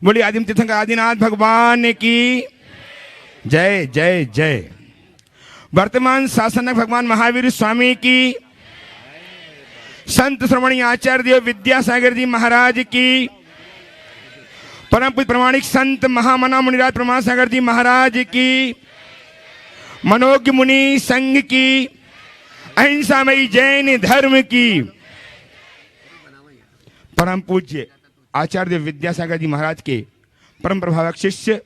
बोली आदिम तीर्थंकर आदिनाथ भगवान की जय जय जय। वर्तमान शासनक भगवान महावीर स्वामी की, संत श्रवणी आचार्य देव विद्यासागर जी महाराज की, परम पूज्य प्रमाणिक संत महामना मुनिराज प्रमाण सागर जी महाराज की, मनोज्ञ मुनि संघ की, अहिंसामयी जैन धर्म की, परम पूज्य आचार्य विद्यासागर जी महाराज के परम प्रभावक शिष्य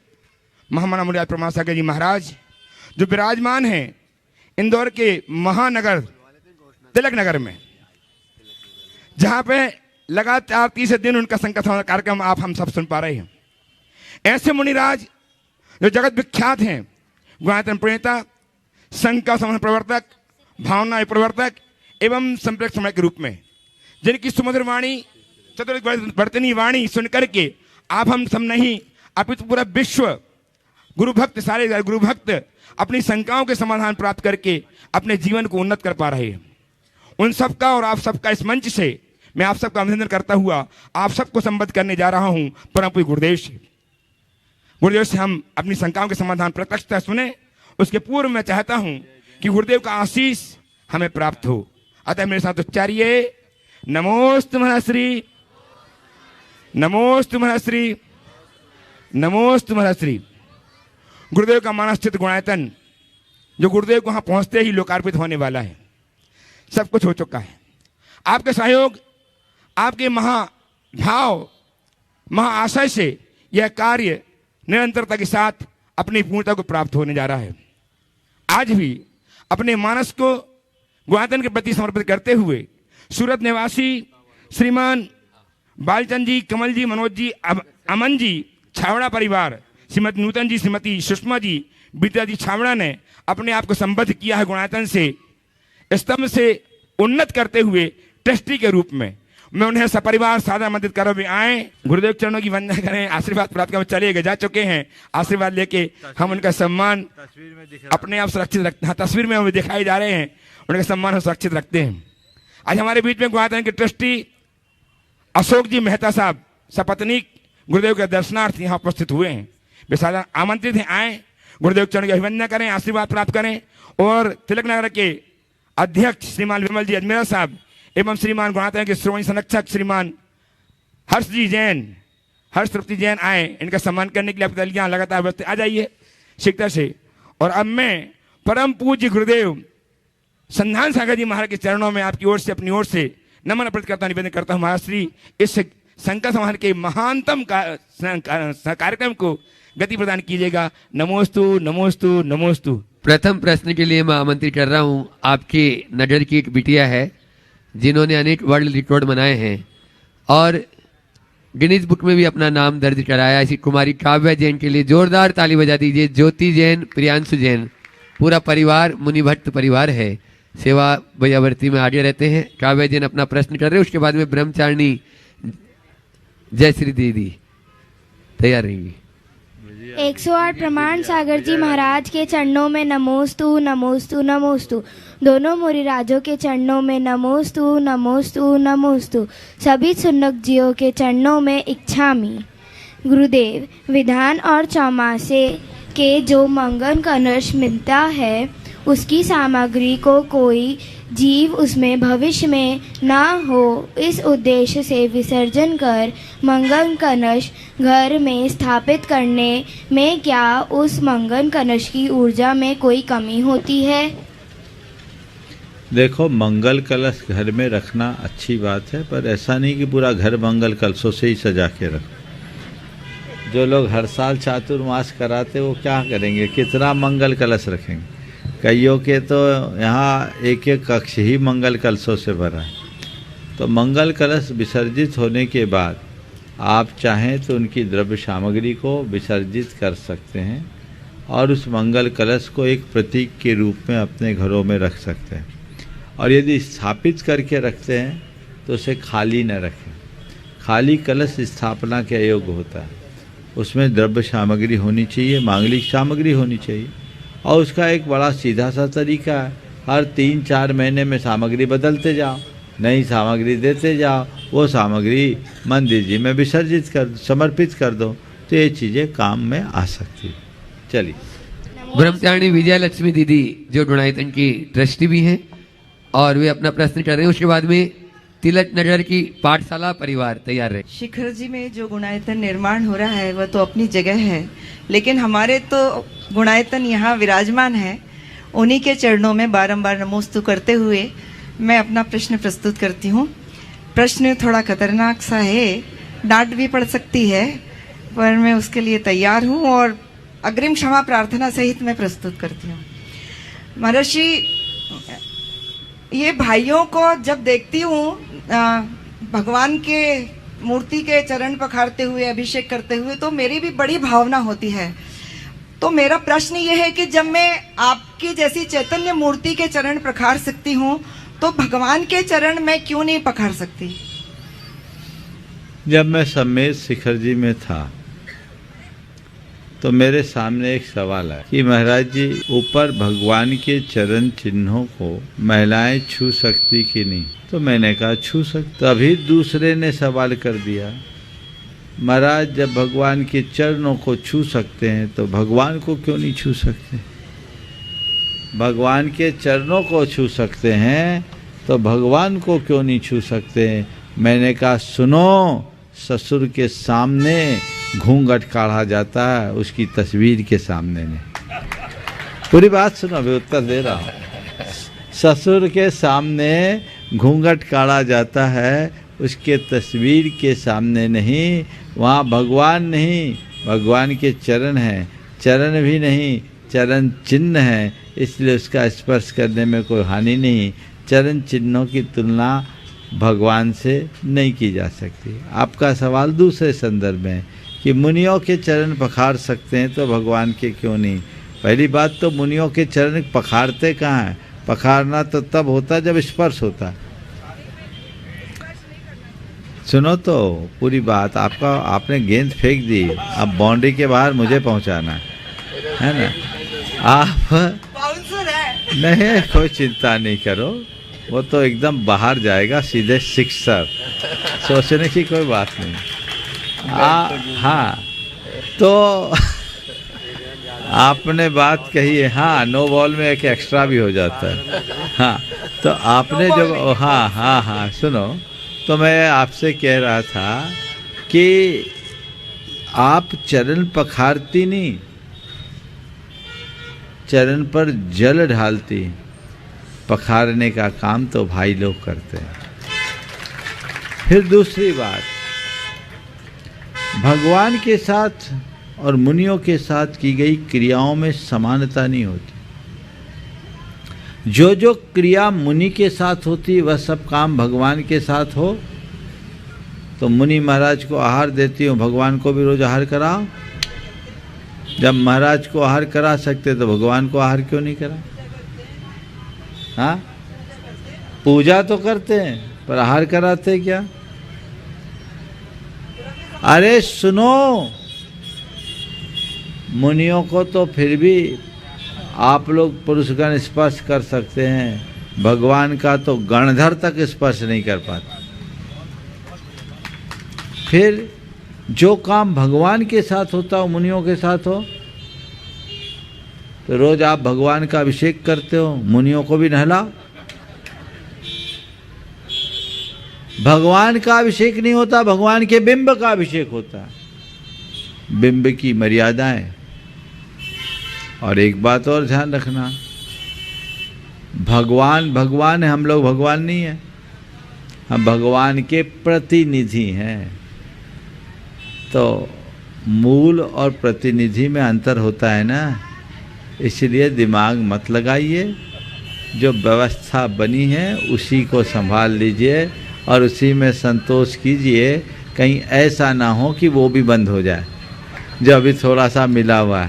महामना मुनिराज प्रमाण सागर जी महाराज जो विराजमान हैं इंदौर के महानगर तिलक नगर में, जहां पे लगातार 30 दिन उनका संकट कार्यक्रम आप हम सब सुन पा रहे हैं। ऐसे मुनिराज जो जगत विख्यात हैं, गुणायतन प्रणेता, संघ का समन्वय प्रवर्तक, भावना प्रवर्तक एवं संप्रेक्षक समय के रूप में, जिनकी सुमधुर वाणी, चतुर्वर्तनी वाणी सुनकर के आप हम सब नहीं अपितु पूरा विश्व गुरु भक्त, सारे गुरु भक्त अपनी शंकाओं के समाधान प्राप्त करके अपने जीवन को उन्नत कर पा रहे हैं। उन सबका और आप सबका इस मंच से मैं आप सबका अभिनंदन करता हुआ आप सबको संबोधित करने जा रहा हूं परम पूज्य गुरुदेव से। गुरुदेव से हम अपनी शंकाओं के समाधान प्रत्यक्षता सुने, उसके पूर्व मैं चाहता हूं कि गुरुदेव का आशीष हमें प्राप्त हो। अतः मेरे साथ उच्चारिए नमोस्तु महश्री, नमोस्तु महश्री, नमोस्तु महश्री। गुरुदेव का मानसचित गुणायतन जो गुरुदेव को वहां पहुंचते ही लोकार्पित होने वाला है, सब कुछ हो चुका है। आपके सहयोग, आपके महाभाव, महाआशय से यह कार्य निरंतरता के साथ अपनी पूर्णता को प्राप्त होने जा रहा है। आज भी अपने मानस को गुणायतन के प्रति समर्पित करते हुए सूरत निवासी श्रीमान बालचंद जी, कमल जी, मनोज जी, अमन जी, छावड़ा परिवार, श्रीमती नूतन जी, श्रीमती सुषमा जी, विद्या जी छावड़ा ने अपने आप को संबद्ध किया है गुणायतन से स्तंभ से उन्नत करते हुए ट्रस्टी के रूप में। मैं उन्हें सपरिवार सादा मदद करो भी आए, गुरुदेव चरणों की वंदना करें, आशीर्वाद प्राप्त कर चले गए, जा चुके हैं। आशीर्वाद लेके हम उनका सम्मान अपने आप सुरक्षित रखते हैं। तस्वीर में हमें दिखाई जा रहे हैं, उनका सम्मान हम सुरक्षित रखते हैं। आज हमारे बीच में गुणायतन के ट्रस्टी अशोक जी मेहता साहब सपत्नीक गुरुदेव के दर्शनार्थ यहाँ उपस्थित हुए हैं। वे सादा आमंत्रित हैं, आए, गुरुदेव चरण की अभिवंदना करें, आशीर्वाद प्राप्त करें। और तिलक नगर के अध्यक्ष श्रीमान विमल जी अजमेरा साहब एवं श्रीमान गुणायतन के श्रोमणी संरक्षक श्रीमान हर्ष जी जैन, हर्ष तृप्ति जैन आए, इनका सम्मान करने के लिए आपकी दलियां लगातार बरसते आ जाइए शीघ्रता से। और अब मैं परम पूज्य गुरुदेव संधान सागर जी महाराज के चरणों में आपकी ओर से, अपनी ओर से नमन अर्पित करता, निवेदन करता हूँ महाराज श्री इस संकट समाधान के महानतम कार्यक्रम को गति प्रदान कीजिएगा। नमोस्तु नमोस्तु नमोस्तु। प्रथम प्रश्न के लिए मैं आमंत्रित कर रहा हूं, आपकी नजर की एक बिटिया है जिन्होंने अनेक वर्ल्ड रिकॉर्ड बनाए हैं और गिनीज बुक में भी अपना नाम दर्ज कराया। ऐसी कुमारी काव्या जैन के लिए जोरदार ताली बजा दीजिए। ज्योति जैन, प्रियांशु जैन, पूरा परिवार मुनि भट्ट परिवार है, सेवा भैयावर्ती में आगे रहते हैं। काव्या जैन अपना प्रश्न कर रहे हैं, उसके बाद में ब्रह्मचारिणी जयश्री दीदी तैयार रहेंगी। 108 प्रमाण सागर जी महाराज के चरणों में नमोस्तु नमोस्तु नमोस्तु। दोनों मुनिराजों के चरणों में नमोस्तु नमोस्तु नमोस्तु। सभी सुन्नक जियों के चरणों में इच्छामि। गुरुदेव, विधान और चौमासे के जो मंगल कलश मिलता है उसकी सामग्री को कोई जीव उसमें भविष्य में ना हो, इस उद्देश्य से विसर्जन कर मंगल कलश घर में स्थापित करने में क्या उस मंगल कलश की ऊर्जा में कोई कमी होती है? देखो, मंगल कलश घर में रखना अच्छी बात है, पर ऐसा नहीं कि पूरा घर मंगल कलशों से ही सजा के रखो। जो लोग हर साल चातुर्मास कराते वो क्या करेंगे, कितना मंगल कलश रखेंगे? कईयों के तो यहाँ एक एक कक्ष ही मंगल कलशों से भरा है। तो मंगल कलश विसर्जित होने के बाद आप चाहें तो उनकी द्रव्य सामग्री को विसर्जित कर सकते हैं और उस मंगल कलश को एक प्रतीक के रूप में अपने घरों में रख सकते हैं। और यदि स्थापित करके रखते हैं तो उसे खाली न रखें। खाली कलश स्थापना के अयोग्य होता है, उसमें द्रव्य सामग्री होनी चाहिए, मांगलिक सामग्री होनी चाहिए। और उसका एक बड़ा सीधा सा तरीका है, हर 3-4 महीने में सामग्री बदलते जाओ, नई सामग्री देते जाओ, वो सामग्री मंदिर जी में विसर्जित कर समर्पित कर दो। तो ये चीज़ें काम में आ सकती है। चलिए। ब्रह्मचारिणी विजयलक्ष्मी दीदी जो गुणायतन की ट्रस्टी भी हैं और वे अपना प्रश्न कर रहे हैं, उसके बाद में तिलक नगर की पाठशाला परिवार तैयार रहे। शिखर जी में जो गुणायतन निर्माण हो रहा है वह तो अपनी जगह है, लेकिन हमारे तो गुणायतन यहाँ विराजमान है। उन्हीं के चरणों में बारंबार नमोस्तु करते हुए मैं अपना प्रश्न प्रस्तुत करती हूँ। प्रश्न थोड़ा खतरनाक सा है, डांट भी पड़ सकती है, पर मैं उसके लिए तैयार हूँ और अग्रिम क्षमा प्रार्थना सहित मैं प्रस्तुत करती हूँ। महर्षि, ये भाइयों को जब देखती हूँ भगवान के मूर्ति के चरण पखारते हुए, अभिषेक करते हुए, तो मेरी भी बड़ी भावना होती है। तो मेरा प्रश्न ये है कि जब मैं आपकी जैसी चैतन्य मूर्ति के चरण पखार सकती हूँ तो भगवान के चरण मैं क्यों नहीं पखार सकती? जब मैं समेत शिखर जी में था तो मेरे सामने एक सवाल है कि महाराज जी, ऊपर भगवान के चरण चिन्हों को महिलाएं छू सकती कि नहीं? तो मैंने कहा छू सकती। तभी दूसरे ने सवाल कर दिया, महाराज जब भगवान के चरणों को छू सकते हैं तो भगवान को क्यों नहीं छू सकते? भगवान के चरणों को छू सकते हैं तो भगवान को क्यों नहीं छू सकते? मैंने कहा सुनो, ससुर के सामने घूंघट काढ़ा जाता है, उसकी तस्वीर के सामने नहीं। पूरी बात सुनो, अभी उत्तर दे रहा हूँ। ससुर के सामने घूंघट काढ़ा जाता है, उसके तस्वीर के सामने नहीं। वहाँ भगवान नहीं, भगवान के चरण हैं। चरण भी नहीं, चरण चिन्ह है, इसलिए उसका स्पर्श करने में कोई हानि नहीं। चरण चिन्हों की तुलना भगवान से नहीं की जा सकती। आपका सवाल दूसरे संदर्भ में कि मुनियों के चरण पखार सकते हैं तो भगवान के क्यों नहीं? पहली बात तो मुनियों के चरण पखारते कहाँ हैं? पखारना तो तब होता जब स्पर्श होता। सुनो तो पूरी बात, आपने गेंद फेंक दी, अब बाउंड्री के बाहर मुझे पहुंचाना है ना? आप नहीं, कोई चिंता नहीं करो, वो तो एकदम बाहर जाएगा, सीधे सिक्सर, सोचने की कोई बात नहीं। हाँ, तो आपने बात कही है। हाँ, नो बॉल में एक एक्स्ट्रा भी हो जाता है। हाँ, तो आपने जो हाँ सुनो, तो मैं आपसे कह रहा था कि आप चरण पखारती नहीं, चरण पर जल ढालती। पखारने का काम तो भाई लोग करते हैं। फिर दूसरी बात, भगवान के साथ और मुनियों के साथ की गई क्रियाओं में समानता नहीं होती। जो क्रिया मुनि के साथ होती वह सब काम भगवान के साथ हो। तो मुनि महाराज को आहार देती हो, भगवान को भी रोज आहार कराओ। जब महाराज को आहार करा सकते तो भगवान को आहार क्यों नहीं करा? हाँ, पूजा तो करते हैं पर आहार कराते क्या? अरे सुनो, मुनियों को तो फिर भी आप लोग पुरुषगण स्पर्श कर सकते हैं, भगवान का तो गणधर तक स्पर्श नहीं कर पाते। फिर जो काम भगवान के साथ होता हो मुनियों के साथ हो। तो रोज आप भगवान का अभिषेक करते हो, मुनियों को भी नहलाओ। भगवान का अभिषेक नहीं होता, भगवान के बिंब का अभिषेक होता है। बिंब की मर्यादाएं। और एक बात और ध्यान रखना, भगवान है, हम लोग भगवान नहीं है, हम भगवान के प्रतिनिधि हैं। तो मूल और प्रतिनिधि में अंतर होता है ना, इसलिए दिमाग मत लगाइए। जो व्यवस्था बनी है उसी को संभाल लीजिए और उसी में संतोष कीजिए। कहीं ऐसा ना हो कि वो भी बंद हो जाए, जो अभी थोड़ा सा मिला हुआ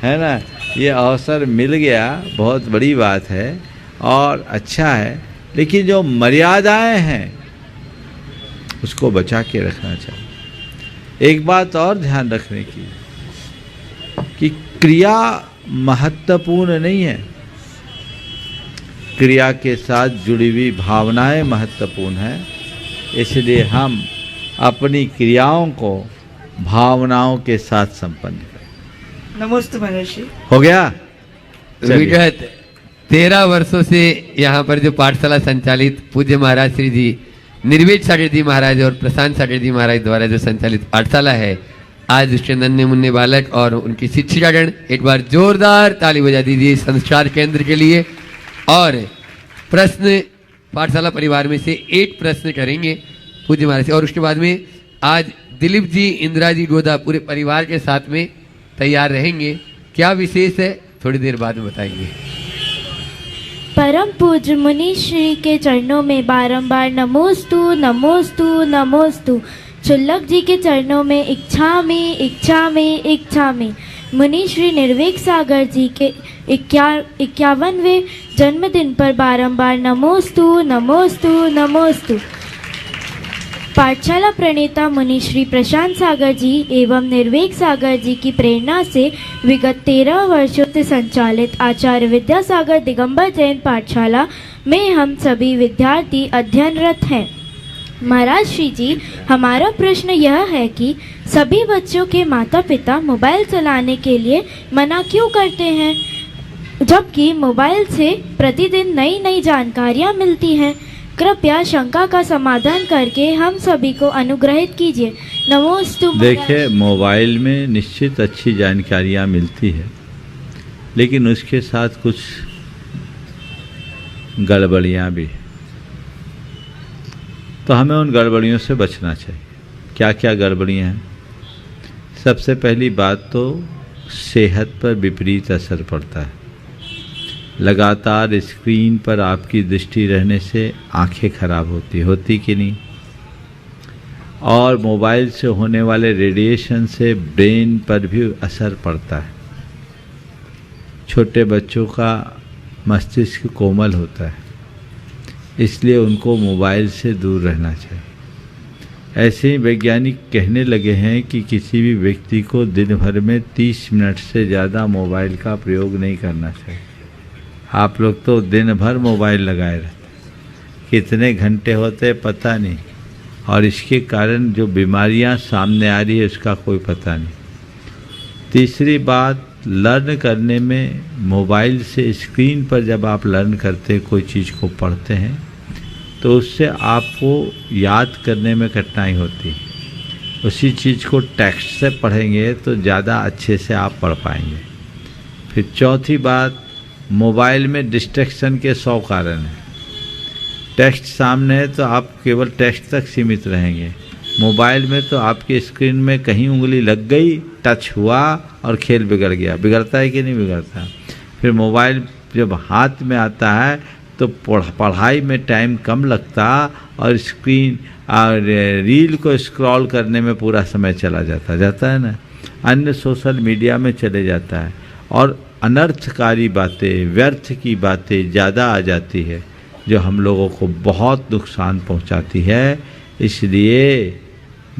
है ना। ये अवसर मिल गया, बहुत बड़ी बात है और अच्छा है, लेकिन जो मर्यादाएं हैं उसको बचा के रखना चाहिए। एक बात और ध्यान रखने की कि क्रिया महत्वपूर्ण नहीं है, क्रिया के साथ जुड़ी हुई भावनाएं महत्वपूर्ण हैं। इसलिए हम अपनी क्रियाओं को भावनाओं के साथ संपन्न करें। नमोस्तु महर्षि। हो गया? चलिए। विगत 13 वर्षों से यहाँ पर जो पाठशाला संचालित पूज्य महाराज श्री जी निर्वेद सागर जी महाराज और प्रशांत सागर जी महाराज द्वारा जो संचालित पाठशाला है, आज उसके नन्हे मुन्ने बालक और उनकी शिक्षिकागण एक बार जोरदार ताली बजा दीजिए संस्कार केंद्र के लिए। और प्रश्न पाठशाला परिवार में से एक प्रश्न करेंगे पूज्य महाराज से, और उसके बाद में आज दिलीप जी, इंदिरा जी गोदा पूरे परिवार के साथ में तैयार रहेंगे। क्या विशेष है थोड़ी देर बाद में बताएंगे। परम पूज्य मुनि श्री के चरणों में बारंबार नमोस्तु नमोस्तु नमोस्तु। चुल्लक जी के चरणों में इच्छा में इच्छा में इच्छा में। मुनि श्री निर्वेक सागर जी के 51वें जन्मदिन पर बारंबार नमोस्तु नमोस्तु नमोस्तु। पाठशाला प्रणेता मुनि श्री प्रशांत सागर जी एवं निर्वेक सागर जी की प्रेरणा से विगत 13 वर्षों से संचालित आचार्य विद्यासागर दिगंबर जैन पाठशाला में हम सभी विद्यार्थी अध्ययनरत हैं। महाराज श्री जी, हमारा प्रश्न यह है कि सभी बच्चों के माता पिता मोबाइल चलाने के लिए मना क्यों करते हैं, जबकि मोबाइल से प्रतिदिन नई नई जानकारियाँ मिलती हैं। कृपया शंका का समाधान करके हम सभी को अनुग्रहित कीजिए। नमोस्तु। देखिए, मोबाइल में निश्चित अच्छी जानकारियाँ मिलती है, लेकिन उसके साथ कुछ गड़बड़ियाँ भी, तो हमें उन गड़बड़ियों से बचना चाहिए। क्या क्या गड़बड़ियाँ हैं? सबसे पहली बात तो सेहत पर विपरीत असर पड़ता है। लगातार स्क्रीन पर आपकी दृष्टि रहने से आंखें खराब होती कि नहीं? और मोबाइल से होने वाले रेडिएशन से ब्रेन पर भी असर पड़ता है। छोटे बच्चों का मस्तिष्क कोमल होता है, इसलिए उनको मोबाइल से दूर रहना चाहिए। ऐसे ही वैज्ञानिक कहने लगे हैं कि किसी भी व्यक्ति को दिन भर में 30 मिनट से ज़्यादा मोबाइल का प्रयोग नहीं करना चाहिए। आप लोग तो दिन भर मोबाइल लगाए रहते, कितने घंटे होते पता नहीं, और इसके कारण जो बीमारियां सामने आ रही है उसका कोई पता नहीं। तीसरी बात, लर्न करने में मोबाइल से स्क्रीन पर जब आप लर्न करते कोई चीज़ को पढ़ते हैं तो उससे आपको याद करने में कठिनाई होती है। उसी चीज़ को टेक्स्ट से पढ़ेंगे तो ज़्यादा अच्छे से आप पढ़ पाएंगे। फिर चौथी बात, मोबाइल में डिस्ट्रैक्शन के 100 कारण हैं। टेक्स्ट सामने है तो आप केवल टेक्स्ट तक सीमित रहेंगे। मोबाइल में तो आपकी स्क्रीन में कहीं उंगली लग गई, टच हुआ और खेल बिगड़ गया। बिगड़ता है कि नहीं बिगड़ता? फिर मोबाइल जब हाथ में आता है तो पढ़ाई में टाइम कम लगता और स्क्रीन और रील को स्क्रॉल करने में पूरा समय चला जाता है ना, अन्य सोशल मीडिया में चले जाता है और अनर्थकारी बातें, व्यर्थ की बातें ज़्यादा आ जाती है जो हम लोगों को बहुत नुकसान पहुंचाती है। इसलिए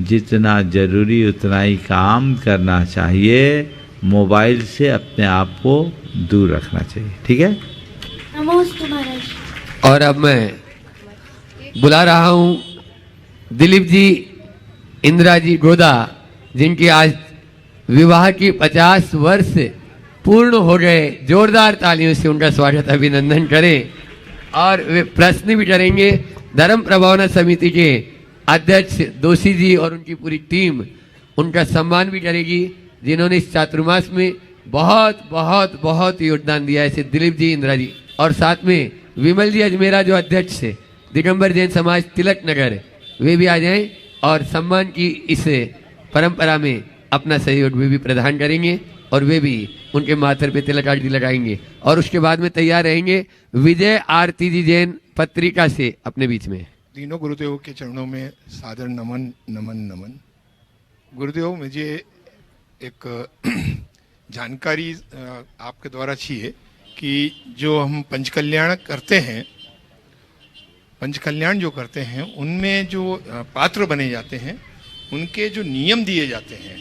जितना ज़रूरी उतना ही काम करना चाहिए, मोबाइल से अपने आप को दूर रखना चाहिए। ठीक है? नमोस्तु महाराज। और अब मैं बुला रहा हूं दिलीप जी, इंदिरा जी गोदा, जिनके आज विवाह की 50 वर्ष पूर्ण हो गए। जोरदार तालियों से उनका स्वागत अभिनंदन करें। और वे प्रश्न भी करेंगे। धर्म प्रभावना समिति के अध्यक्ष दोषी जी और उनकी पूरी टीम उनका सम्मान भी करेगी, जिन्होंने इस चातुर्मास में बहुत बहुत बहुत योगदान दिया है। ऐसे दिलीप जी, इंदिरा जी, और साथ में विमल जी अजमेरा जो अध्यक्ष है दिगंबर जैन समाज तिलक नगर, वे भी आ जाएं और सम्मान की इस परंपरा में अपना सहयोग वे भी प्रदान करेंगे और वे भी उनके माथे पे तिलक आरती लगाएंगे। और उसके बाद में तैयार रहेंगे विजय आरती जी जैन पत्रिका से अपने बीच में। तीनों गुरुदेव के चरणों में सादर नमन नमन नमन। गुरुदेव, मुझे एक जानकारी आपके द्वारा चाहिए कि जो हम पंचकल्याण करते हैं, पंचकल्याण जो करते हैं उनमें जो पात्र बने जाते हैं, उनके जो नियम दिए जाते हैं,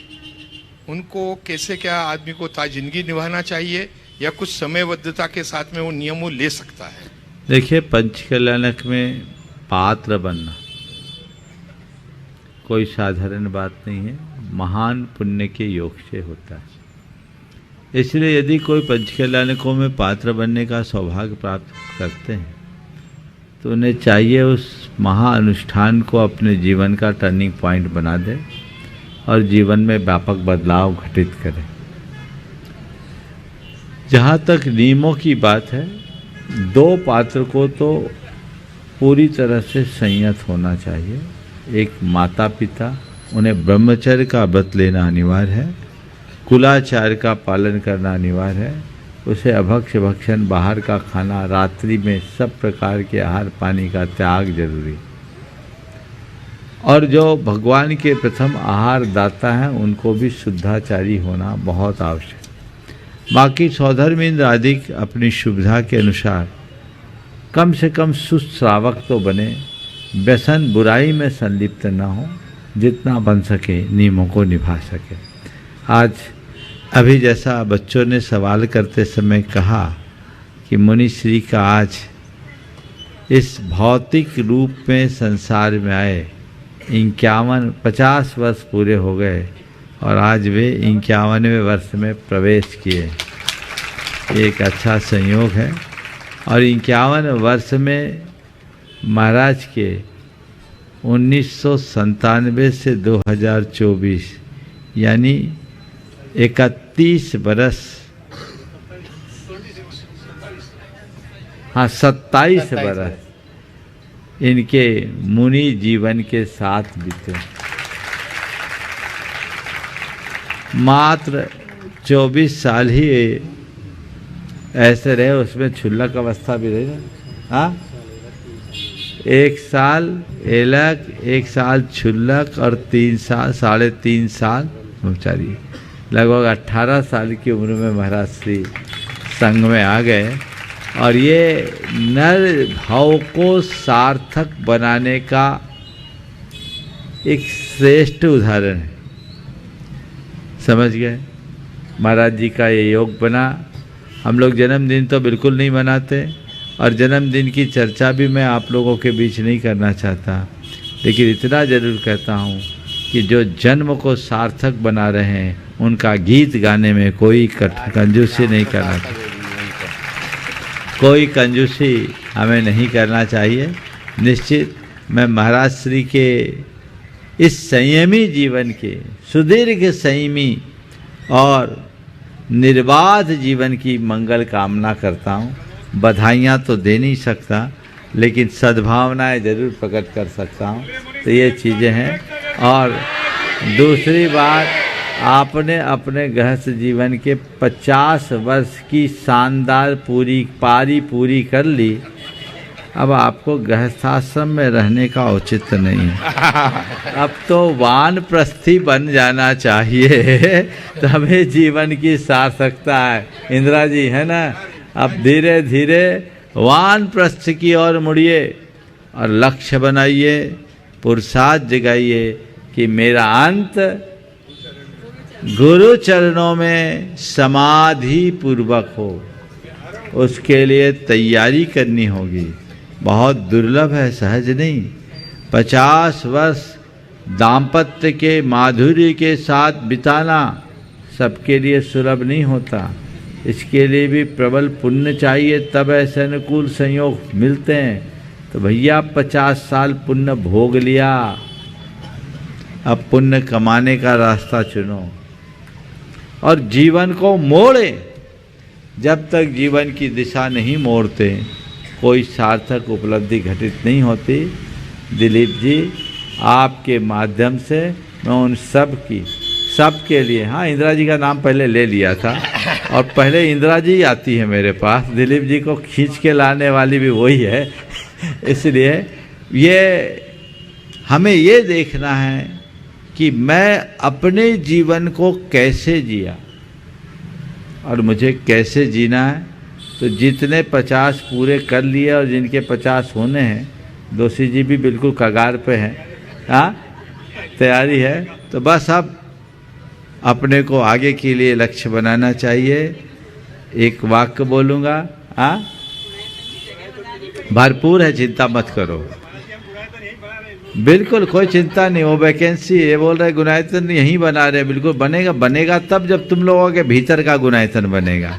उनको कैसे क्या आदमी को जिंदगी निभाना चाहिए या कुछ समयबद्धता के साथ में वो नियम वो ले सकता है? देखिए, पंचकल्याणक में पात्र बनना कोई साधारण बात नहीं है। महान पुण्य के योग से होता है। इसलिए यदि कोई पंचकल्याणकों में पात्र बनने का सौभाग्य प्राप्त करते हैं तो उन्हें चाहिए उस महाअनुष्ठान को अपने जीवन का टर्निंग पॉइंट बना दे और जीवन में व्यापक बदलाव घटित करें। जहाँ तक नियमों की बात है, 2 पात्र को तो पूरी तरह से संयत होना चाहिए। एक माता पिता, उन्हें ब्रह्मचर्य का व्रत लेना अनिवार्य है, कुलाचार का पालन करना अनिवार्य है, उसे अभक्ष्य भक्षण, बाहर का खाना, रात्रि में सब प्रकार के आहार पानी का त्याग जरूरी। और जो भगवान के प्रथम आहार दाता हैं उनको भी शुद्धाचारी होना बहुत आवश्यक। बाकी सौधर्म इंद्र आदि अपनी सुविधा के अनुसार कम से कम सुश्रावक तो बने, व्यसन बुराई में संलिप्त न हो, जितना बन सके नियमों को निभा सके। आज अभी जैसा बच्चों ने सवाल करते समय कहा कि मुनि श्री का आज इस भौतिक रूप में संसार में आए 50 वर्ष पूरे हो गए और आज वे 51वें वर्ष में प्रवेश किए। एक अच्छा संयोग है। और 51 वर्ष में महाराज के 1997 से 2024 यानी 31 बरस, हाँ 27 बरस इनके मुनि जीवन के साथ बीते। मात्र 24 साल ही ऐसे रहे, उसमें क्षुल्लक अवस्था भी रही ना। हाँ, 1 साल एलक, 1 साल क्षुल्लक और 3 साल 3.5 साल ब्रह्मचारी। लगभग 18 साल की उम्र में महाराज श्री संघ में आ गए और ये नर भाव को सार्थक बनाने का एक श्रेष्ठ उदाहरण है। समझ गए? महाराज जी का ये योग बना। हम लोग जन्मदिन तो बिल्कुल नहीं मनाते और जन्मदिन की चर्चा भी मैं आप लोगों के बीच नहीं करना चाहता, लेकिन इतना ज़रूर कहता हूँ कि जो जन्म को सार्थक बना रहे हैं उनका गीत गाने में कोई कंजूसी नहीं करना चाहिए। कोई कंजूसी हमें नहीं करना चाहिए। निश्चित मैं महाराज श्री के इस संयमी जीवन के, सुदीर्घ संयमी और निर्बाध जीवन की मंगल कामना करता हूँ। बधाइयाँ तो दे नहीं सकता, लेकिन सद्भावनाएं जरूर प्रकट कर सकता हूँ। तो ये चीज़ें हैं। और दूसरी बात, आपने अपने गृहस्थ जीवन के 50 वर्ष की शानदार पारी पूरी कर ली। अब आपको गृहस्थाश्रम में रहने का औचित्य नहीं है। अब तो वानप्रस्थी बन जाना चाहिए, तभी जीवन की सार्थकता है। इंदिरा जी है ना, अब धीरे धीरे वानप्रस्थ की ओर मुड़िए और लक्ष्य बनाइए, पुरुषार्थ जगाइए कि मेरा अंत गुरु चरणों में समाधि पूर्वक हो। उसके लिए तैयारी करनी होगी। बहुत दुर्लभ है, सहज नहीं। 50 वर्ष दाम्पत्य के माधुर्य के साथ बिताना सबके लिए सुलभ नहीं होता। इसके लिए भी प्रबल पुण्य चाहिए, तब ऐसे अनुकूल संयोग मिलते हैं। तो भैया 50 साल पुण्य भोग लिया, अब पुण्य कमाने का रास्ता चुनो और जीवन को मोड़े। जब तक जीवन की दिशा नहीं मोड़ते कोई सार्थक उपलब्धि घटित नहीं होती। दिलीप जी, आपके माध्यम से मैं उन सबके लिए, हाँ इंदिरा जी का नाम पहले ले लिया था और पहले इंदिरा जी आती है मेरे पास, दिलीप जी को खींच के लाने वाली भी वही है। इसलिए हमें ये देखना है कि मैं अपने जीवन को कैसे जिया और मुझे कैसे जीना है। तो जितने 50 पूरे कर लिए और जिनके 50 होने हैं, दोषी जी भी बिल्कुल कगार पे हैं, हाँ तैयारी है। तो बस अब अपने को आगे के लिए लक्ष्य बनाना चाहिए। एक वाक्य बोलूँगा, हाँ भरपूर है, चिंता मत करो। बिल्कुल कोई चिंता नहीं, वो वैकेंसी ये बोल रहे गुणायतन यहीं बना रहे, बिल्कुल बनेगा। बनेगा तब जब तुम लोगों के भीतर का गुणायतन बनेगा।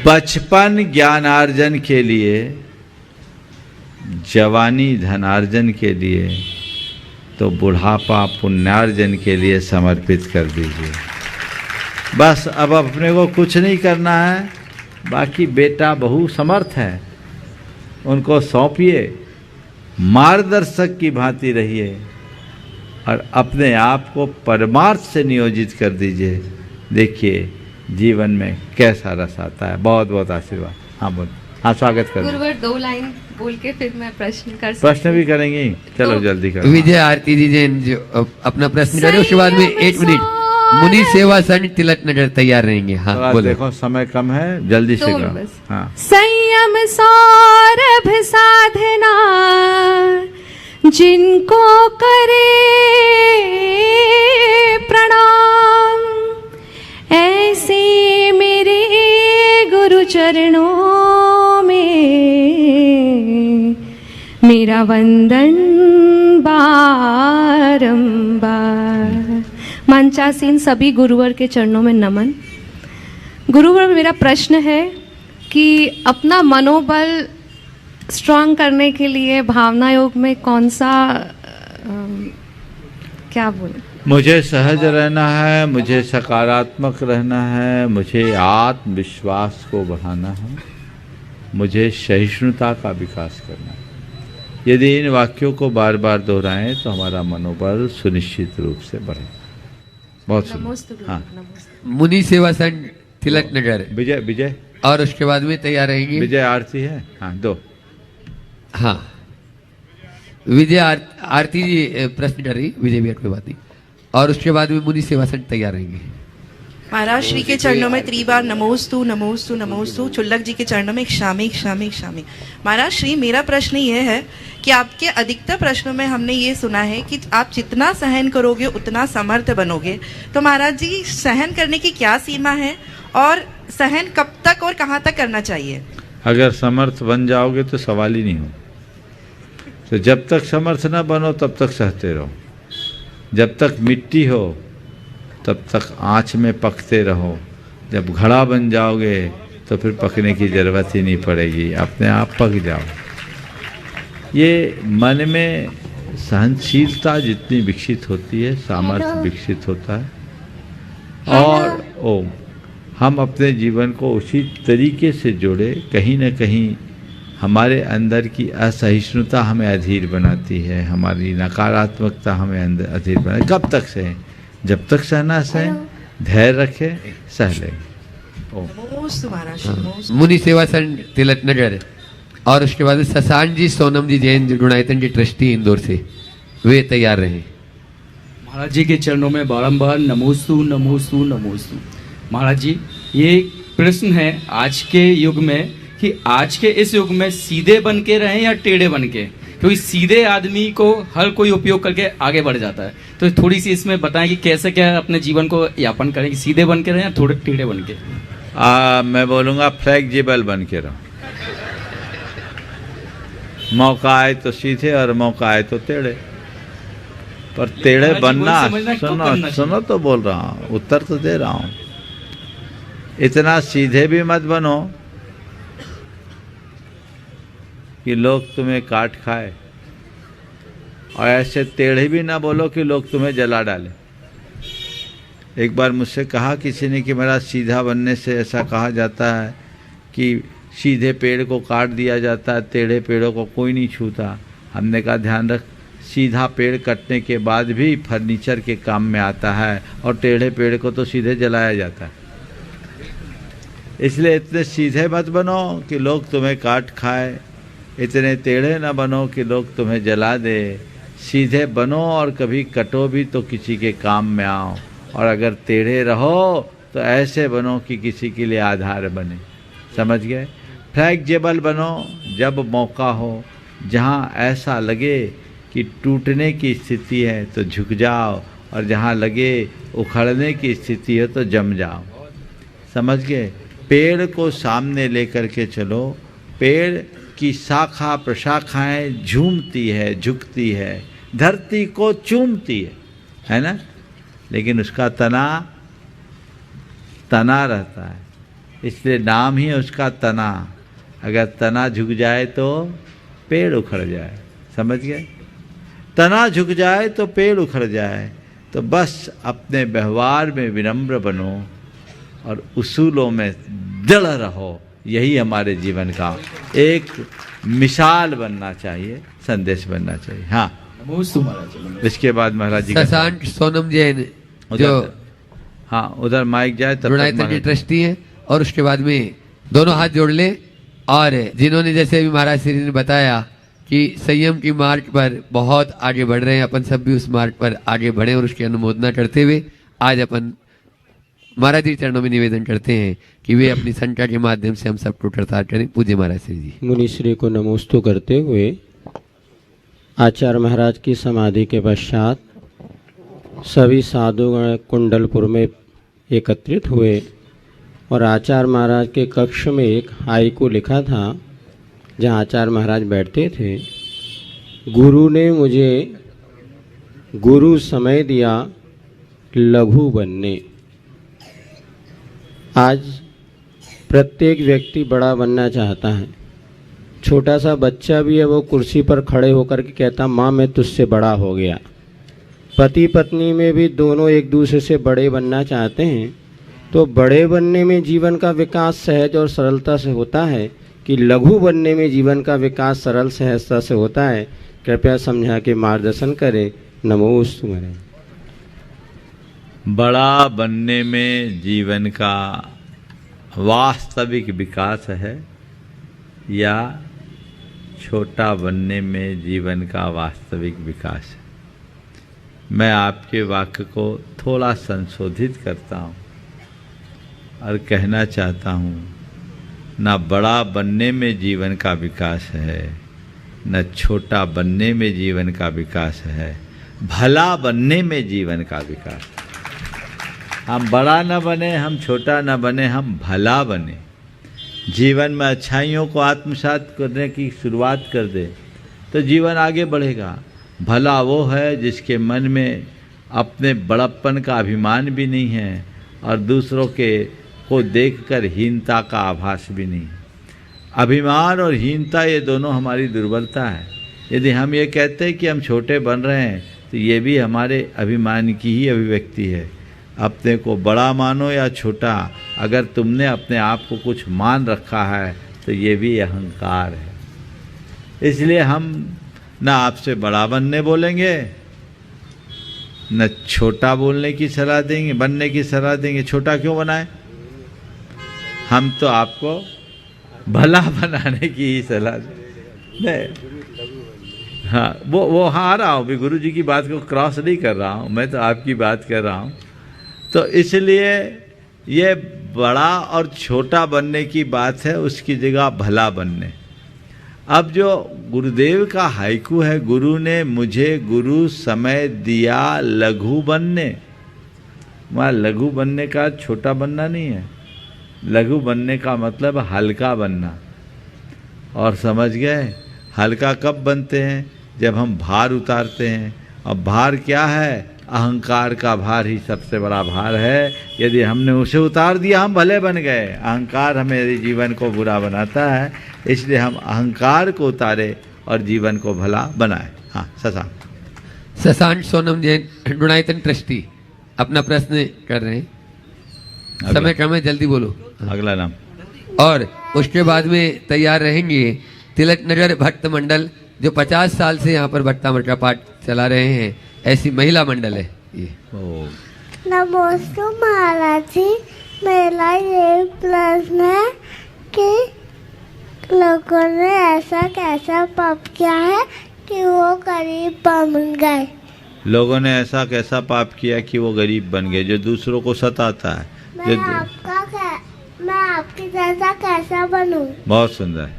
बचपन ज्ञानार्जन के लिए, जवानी धनार्जन के लिए, तो बुढ़ापा पुण्यार्जन के लिए समर्पित कर दीजिए। बस अब अपने को कुछ नहीं करना है, बाकी बेटा बहू समर्थ है, उनको सौंपिए, मार्गदर्शक की भांति रहिए और अपने आप को परमार्थ से नियोजित कर दीजिए। देखिए जीवन में कैसा रस आता है। बहुत बहुत आशीर्वाद। हाँ बोल। हाँ स्वागत कर। गुरुवर 2 लाइन बोल के फिर मैं प्रश्न कर सकती प्रश्न भी करेंगी, चलो जल्दी करो। विजय आरती जी जैन जो अपना प्रश्न करें, उसके बाद में 1 मिनट मुनि सेवा संघ तिलक नगर तैयार रहेंगे। हाँ तो बोलो। देखो समय कम है, जल्दी से 2 करो। बस। हाँ। संयम सौरभ साधना जिनको करे प्रणाम, ऐसे मेरे गुरु चरणों में मेरा वंदन बारंबार। मंचासीन सभी गुरुवर के चरणों में नमन। गुरुवर, मेरा प्रश्न है कि अपना मनोबल स्ट्रांग करने के लिए भावना योग में कौन सा क्या बोले? मुझे सहज रहना है, मुझे सकारात्मक रहना है, मुझे आत्मविश्वास को बढ़ाना है, मुझे सहिष्णुता का विकास करना है। यदि इन वाक्यों को बार बार दोहराएं तो हमारा मनोबल सुनिश्चित रूप से बढ़े। बहुत सुंदर। हाँ। मुनि सेवा संघ तिलक नगर। विजय विजय और उसके बाद में तैयार रहेंगे। विजय आरती है। हाँ 2। हाँ विजय आरती जी प्रश्न कर रही, विजय भी कोई बात नहीं। और उसके बाद में मुनि सेवा संघ तैयार रहेंगे। महाराज श्री के चरणों में त्रिबार नमोस्तु नमोस्तु नमोस्तु, चुल्लक जी के चरणों में क्षामी क्षामी क्षामी। महाराज श्री, मेरा प्रश्न ये है कि आपके अधिकतर प्रश्नों में हमने ये सुना है कि आप जितना सहन करोगे उतना समर्थ बनोगे। तो महाराज जी, सहन करने की क्या सीमा है और सहन कब तक और कहाँ तक करना चाहिए? अगर समर्थ बन जाओगे तो सवाल ही नहीं हो। तो जब तक समर्थ ना बनो तब तक सहते रहो। जब तक मिट्टी हो तब तक आँच में पकते रहो। जब घड़ा बन जाओगे तो फिर पकने की ज़रूरत ही नहीं पड़ेगी, अपने आप पक जाओ। ये मन में सहनशीलता जितनी विकसित होती है, सामर्थ्य विकसित होता है। और हम अपने जीवन को उसी तरीके से जोड़े। कहीं न कहीं हमारे अंदर की असहिष्णुता हमें अधीर बनाती है, हमारी नकारात्मकता हमें अधीर बनाती है। कब तक सहें? जब तक सहना सहें, धैर्य रखे, सह लेंगे। नमोस्तु महाराज श्री, नमोस्तु। मुनि सेवा संघ तिलक नगर। और उसके बाद शशांक जी सोनम जी जैन जो गुणायतन के ट्रस्टी इंदौर से, वे तैयार रहे। महाराज जी के चरणों में बारंबार नमोस्तु नमोस्तु नमोस्तु। महाराज जी, ये प्रश्न है आज के युग में कि आज के इस युग में सीधे बन के रहें या टेढ़े बन के, क्योंकि सीधे आदमी को हर कोई उपयोग करके आगे बढ़ जाता है। तो थोड़ी सी इसमें बताएं कि कैसे क्या अपने जीवन को यापन करें, कि सीधे बन के रहें या थोड़े टेढ़े बन के? मैं बोलूँगा फ्लेक्सिबल बन के रहो। मौका आए तो सीधे और मौका आए तो टेढ़े। पर टेढ़े बनना, सुनो तो बोल रहा हूँ, उत्तर तो दे रहा हूँ। इतना सीधे भी मत बनो कि लोग तुम्हें काट खाए, और ऐसे टेढ़े भी ना बोलो कि लोग तुम्हें जला डाले। एक बार मुझसे कहा किसी ने कि मेरा सीधा बनने से ऐसा कहा जाता है कि सीधे पेड़ को काट दिया जाता है, टेढ़े पेड़ों को कोई नहीं छूता। हमने कहा ध्यान रख, सीधा पेड़ कटने के बाद भी फर्नीचर के काम में आता है, और टेढ़े पेड़ को तो सीधे जलाया जाता है। इसलिए इतने सीधे मत बनो कि लोग तुम्हें काट खाए, इतने टेढ़े ना बनो कि लोग तुम्हें जला दे। सीधे बनो और कभी कटो भी तो किसी के काम में आओ, और अगर टेढ़े रहो तो ऐसे बनो कि किसी के लिए आधार बने। समझ गए? फ्लेक्सिबल बनो। जब मौका हो, जहाँ ऐसा लगे कि टूटने की स्थिति है तो झुक जाओ, और जहाँ लगे उखड़ने की स्थिति है तो जम जाओ। समझ गए? पेड़ को सामने लेकर के चलो, पेड़ की शाखा प्रशाखाएं झूमती है, झुकती है, धरती को चूमती है ना, लेकिन उसका तना रहता है, इसलिए नाम ही है उसका तना। अगर तना झुक जाए तो पेड़ उखड़ जाए, समझ गए? तना झुक जाए तो पेड़ उखड़ जाए। तो बस अपने व्यवहार में विनम्र बनो और उसूलों में दृढ़ रहो, यही हमारे जीवन का एक मिसाल बनना चाहिए, संदेश बनना चाहिए। हाँ, इसके बाद महाराज जी शशांक सोनम जैन जो हाँ उधर माइक जाए तब गुणायतन के ट्रस्टी हैं, और उसके बाद में दोनों हाथ जोड़ ले, और जिन्होंने जैसे अभी महाराज श्री ने बताया कि संयम की मार्ग पर बहुत आगे बढ़ रहे हैं, अपन सब भी उस मार्ग पर आगे बढ़े और उसकी अनुमोदना करते हुए आज अपन महाराज जी चरणों में निवेदन करते हैं कि वे अपनी संख्या के माध्यम से हम सबको कृतार्थ करें। पूज्य महाराज श्री जी। मुनिश्री को नमोस्तु करते हुए आचार्य महाराज की समाधि के पश्चात सभी साधुगण कुंडलपुर में एकत्रित हुए और आचार्य महाराज के कक्ष में एक हाइकू लिखा था जहाँ आचार्य महाराज बैठते थे। गुरु ने मुझे गुरु समय दिया लघु बनने। आज प्रत्येक व्यक्ति बड़ा बनना चाहता है। छोटा सा बच्चा भी है, वो कुर्सी पर खड़े होकर के कहता माँ मैं तुझसे बड़ा हो गया। पति पत्नी में भी दोनों एक दूसरे से बड़े बनना चाहते हैं। तो बड़े बनने में जीवन का विकास सहज और सरलता से होता है कि लघु बनने में जीवन का विकास सरल सहजता से होता है। कृपया समझा के मार्गदर्शन करें। नमोस्तु महाराज। बड़ा बनने में जीवन का वास्तविक विकास है या छोटा बनने में जीवन का वास्तविक विकास है? मैं आपके वाक्य को थोड़ा संशोधित करता हूँ और कहना चाहता हूँ, न बड़ा बनने में जीवन का विकास है, न छोटा बनने में जीवन का विकास है, भला बनने में जीवन का विकास। हम बड़ा न बने, हम छोटा न बने, हम भला बने। जीवन में अच्छाइयों को आत्मसात करने की शुरुआत कर दे तो जीवन आगे बढ़ेगा। भला वो है जिसके मन में अपने बड़प्पन का अभिमान भी नहीं है और दूसरों के को देखकर हीनता का आभास भी नहीं है। अभिमान और हीनता ये दोनों हमारी दुर्बलता है। यदि हम ये कहते हैं कि हम छोटे बन रहे हैं तो ये भी हमारे अभिमान की ही अभिव्यक्ति है। अपने को बड़ा मानो या छोटा, अगर तुमने अपने आप को कुछ मान रखा है तो ये भी अहंकार है। इसलिए हम ना आपसे बड़ा बनने बोलेंगे न छोटा बोलने की सलाह देंगे, बनने की सलाह देंगे। छोटा क्यों बनाए? हम तो आपको भला बनाने की ही सलाह नहीं। हाँ वो हाँ आ रहा हूँ भी, गुरु जी की बात को क्रॉस नहीं कर रहा हूँ, मैं तो आपकी बात कर रहा हूँ। तो इसलिए ये बड़ा और छोटा बनने की बात है, उसकी जगह भला बनने। अब जो गुरुदेव का हाइकू है, गुरु ने मुझे गुरु समय दिया लघु बनने, वहाँ लघु बनने का छोटा बनना नहीं है। लघु बनने का मतलब हल्का बनना। और समझ गए? हल्का कब बनते हैं? जब हम भार उतारते हैं। अब भार क्या है? अहंकार का भार ही सबसे बड़ा भार है। यदि हमने उसे उतार दिया हम भले बन गए। अहंकार हमारे जीवन को बुरा बनाता है, इसलिए हम अहंकार को उतारे और जीवन को भला बनाए। हाँ शशांक सोनम जैन गुणायतन ट्रस्टी अपना प्रश्न कर रहे हैं। समय कम है, जल्दी बोलो। अगला नाम। और उसके बाद में तैयार रहेंगे तिलक नगर भक्त मंडल, जो 50 साल से यहाँ पर भक्तामृत का पाठ चला रहे हैं। ऐसी महिला मंडल है ये। नमस्ते महाराज जी, मेरा ये प्रश्न है कि लोगों ने ऐसा कैसा पाप किया है कि वो गरीब बन गए? लोगों ने ऐसा कैसा पाप किया कि वो गरीब बन गए? जो दूसरों को सताता है। मैं आपकी जैसा कैसा बनूं? बहुत सुंदर।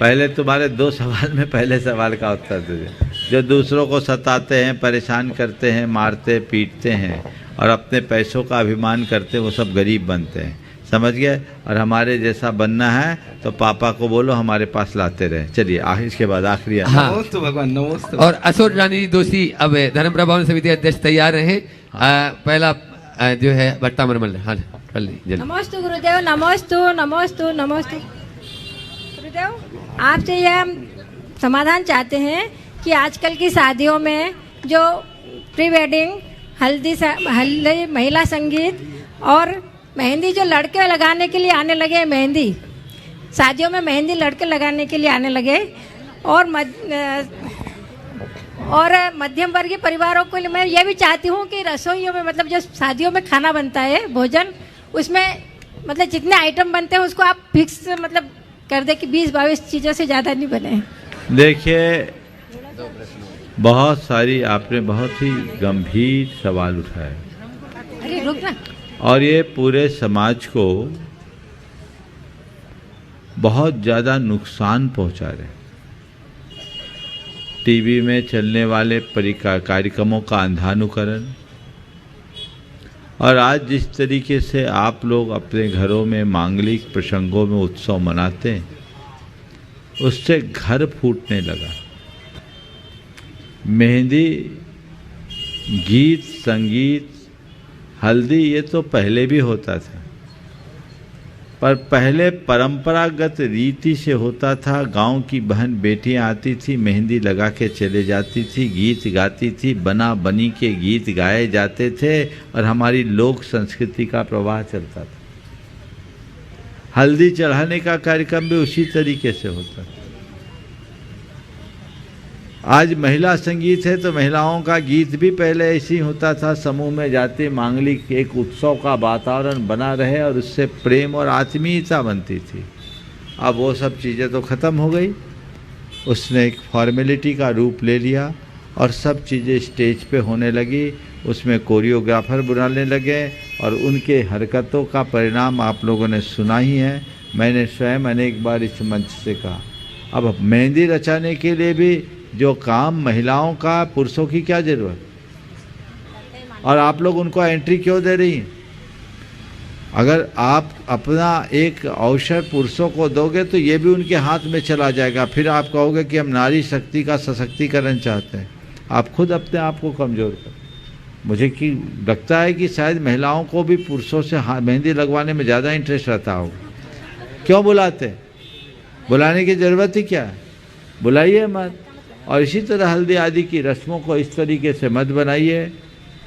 पहले तुम्हारे 2 सवाल में पहले सवाल का उत्तर दीजिए। जो दूसरों को सताते हैं, परेशान करते हैं, मारते पीटते हैं और अपने पैसों का अभिमान करते हैं, वो सब गरीब बनते हैं। समझ गए। और हमारे जैसा बनना है तो पापा को बोलो हमारे पास लाते रहे। चलिए इसके बाद आखिरी हाँ। नमोस्तु भगवान, नमोस्तु। और असुर रानी दोषी अब धर्म प्रभावन समिति अध्यक्ष तैयार रहे। पहला जो है बट्टा मरमल। हाँ कर लीजिए। नमोस्तु गुरुदेव, नमोस्तु नमोस्तु नमोस्तु। गुरुदेव आपसे यह हम समाधान चाहते हैं कि आजकल की शादियों में जो प्री वेडिंग, हल्दी, महिला संगीत और मेहंदी जो लड़के लगाने के लिए आने लगे, मेहंदी शादियों में मेहंदी लड़के लगाने के लिए आने लगे, और मध्यम वर्गीय परिवारों को मैं ये भी चाहती हूँ कि रसोइयों में मतलब जो शादियों में खाना बनता है भोजन, उसमें मतलब जितने आइटम बनते हैं उसको आप फिक्स मतलब कर दे कि 20-22 चीज़ों से ज़्यादा नहीं बने। देखिए बहुत सारी आपने बहुत ही गंभीर सवाल उठाए। अरे रुक ना। और ये पूरे समाज को बहुत ज़्यादा नुकसान पहुंचा रहे। टीवी में चलने वाले कार्यक्रमों का अंधानुकरण, और आज जिस तरीके से आप लोग अपने घरों में मांगलिक प्रसंगों में उत्सव मनाते हैं, उससे घर फूटने लगा। मेहंदी, गीत, संगीत, हल्दी ये तो पहले भी होता था, पर पहले परंपरागत रीति से होता था। गांव की बहन बेटियां आती थी, मेहंदी लगा के चले जाती थी, गीत गाती थी, बना बनी के गीत गाए जाते थे और हमारी लोक संस्कृति का प्रवाह चलता था। हल्दी चढ़ाने का कार्यक्रम भी उसी तरीके से होता था। आज महिला संगीत है तो महिलाओं का गीत भी पहले ऐसे ही होता था, समूह में जाते, मांगलिक एक उत्सव का वातावरण बना रहे और उससे प्रेम और आत्मीयता बनती थी। अब वो सब चीज़ें तो ख़त्म हो गई, उसने एक फॉर्मेलिटी का रूप ले लिया और सब चीज़ें स्टेज पे होने लगी। उसमें कोरियोग्राफर बुलाने लगे और उनके हरकतों का परिणाम आप लोगों ने सुना ही है। मैंने स्वयं अनेक बार इस मंच से कहा, अब मेहंदी रचाने के लिए भी जो काम महिलाओं का, पुरुषों की क्या जरूरत, और आप लोग उनको एंट्री क्यों दे रही हैं? अगर आप अपना एक अवसर पुरुषों को दोगे तो ये भी उनके हाथ में चला जाएगा। फिर आप कहोगे कि हम नारी शक्ति का सशक्तिकरण चाहते हैं। आप खुद अपने आप को कमज़ोर कर। मुझे कि लगता है कि शायद महिलाओं को भी पुरुषों से मेहंदी लगवाने में ज़्यादा इंटरेस्ट रहता होगा। क्यों बुलाते? बुलाने की ज़रूरत ही क्या है? बुलाइए मत। और इसी तरह हल्दी आदि की रस्मों को इस तरीके से मत बनाइए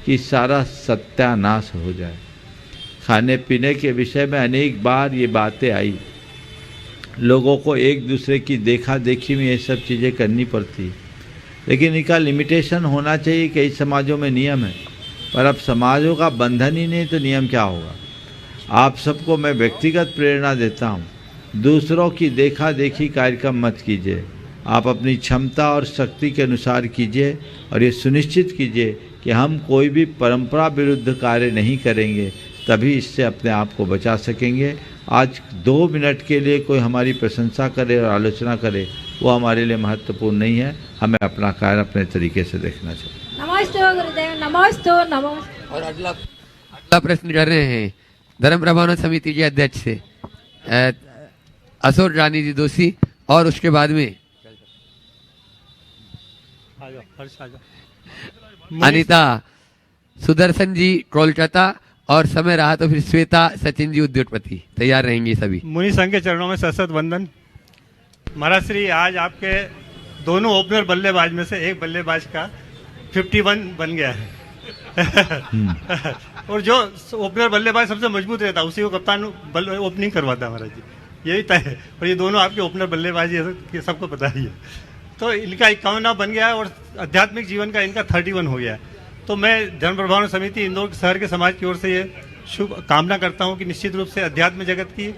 कि सारा सत्यानाश हो जाए। खाने पीने के विषय में अनेक बार ये बातें आई, लोगों को एक दूसरे की देखा देखी में ये सब चीज़ें करनी पड़ती, लेकिन इनका लिमिटेशन होना चाहिए। कई समाजों में नियम है, पर अब समाजों का बंधन ही नहीं तो नियम क्या होगा। आप सबको मैं व्यक्तिगत प्रेरणा देता हूँ, दूसरों की देखा देखी कार्यक्रम मत कीजिए। आप अपनी क्षमता और शक्ति के अनुसार कीजिए और ये सुनिश्चित कीजिए कि हम कोई भी परंपरा विरुद्ध कार्य नहीं करेंगे, तभी इससे अपने आप को बचा सकेंगे। आज 2 मिनट के लिए कोई हमारी प्रशंसा करे और आलोचना करे, वो हमारे लिए महत्वपूर्ण नहीं है। हमें अपना कार्य अपने तरीके से देखना चाहिए। नमस्ते गुरुदेव, नमस्ते नमस्ते। और अगला प्रश्न कर रहे हैं धर्म प्रभावन समिति के अध्यक्ष से असुर रानी जी दोषी, और उसके बाद में अनीता सुदर्शन जी कोलकाता, और समय रहा तो फिर श्वेता सचिन जी उद्योगपति तैयार रहेंगे सभी। मुनि संघ के चरणों में सशत वंदन। महाराज श्री, आज आपके दोनों ओपनर बल्लेबाज में से एक बल्लेबाज का 51 बन गया है और जो ओपनर बल्लेबाज सबसे मजबूत रहता उसी को कप्तान ओपनिंग करवाता महाराज जी, यही तय है। और ये दोनों आपके ओपनर बल्लेबाज ये सबको पता ही है। तो इनका 51 बन गया है और आध्यात्मिक जीवन का इनका 31 हो गया है। तो मैं धर्म प्रभावन समिति इंदौर शहर के समाज की ओर से ये शुभ कामना करता हूँ कि निश्चित रूप से अध्यात्म जगत की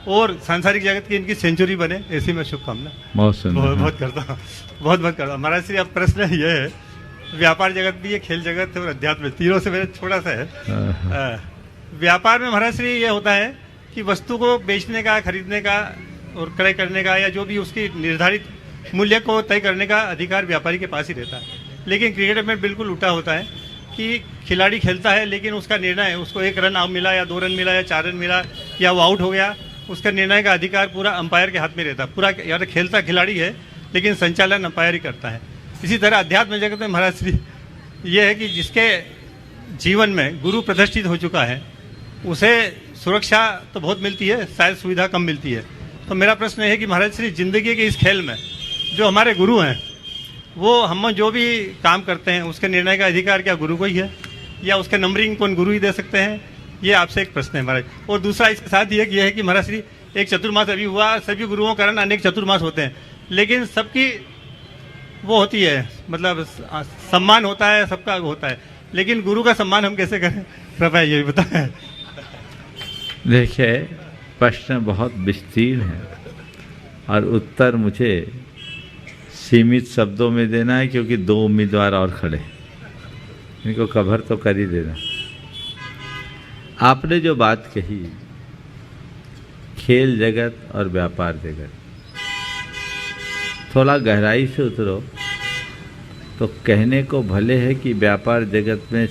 और सांसारिक जगत की इनकी सेंचुरी बने, ऐसी मैं शुभकामना बहुत करता हूँ, बहुत करता हूँ। महाराज श्री, अब प्रश्न ये है, व्यापार जगत भी है, खेल जगत है और अध्यात्म, तीनों से मेरे थोड़ा सा है। व्यापार में महाराज श्री ये होता है कि वस्तु को बेचने का, खरीदने का और क्रय करने का, या जो भी उसकी निर्धारित मूल्य को तय करने का अधिकार व्यापारी के पास ही रहता है। लेकिन क्रिकेट में बिल्कुल उल्टा होता है कि खिलाड़ी खेलता है लेकिन उसका निर्णय, उसको 1 रन मिला या 2 रन मिला या 4 रन मिला या वो आउट हो गया, उसका निर्णय का अधिकार पूरा अंपायर के हाथ में रहता है। पूरा यार खेलता खिलाड़ी है लेकिन संचालन अंपायर ही करता है। इसी तरह अध्यात्म जगत में महाराज श्री ये है कि जिसके जीवन में गुरु प्रतिष्ठित हो चुका है उसे सुरक्षा तो बहुत मिलती है, शायद सुविधा कम मिलती है। तो मेरा प्रश्न है कि महाराज श्री जिंदगी के इस खेल में जो हमारे गुरु हैं वो हम जो भी काम करते हैं उसके निर्णय का अधिकार क्या गुरु को ही है या उसके नंबरिंग कौन गुरु ही दे सकते हैं? ये आपसे एक प्रश्न है महाराज। और दूसरा इसके साथ ये है कि महाराज श्री एक चतुर्मास अभी हुआ, सभी गुरुओं का कारण अनेक चतुर्मास होते हैं लेकिन सबकी वो होती है, मतलब सम्मान होता है, सबका होता है, लेकिन गुरु का सम्मान हम कैसे करें? कृपया ये भी बताएं। देखिए, प्रश्न बहुत विस्तीर्ण है और उत्तर मुझे सीमित शब्दों में देना है क्योंकि 2 उम्मीदवार और खड़े, इनको कवर तो कर ही देना। आपने जो बात कही खेल जगत और व्यापार जगत, थोड़ा गहराई से उतरो तो कहने को भले है कि व्यापार जगत में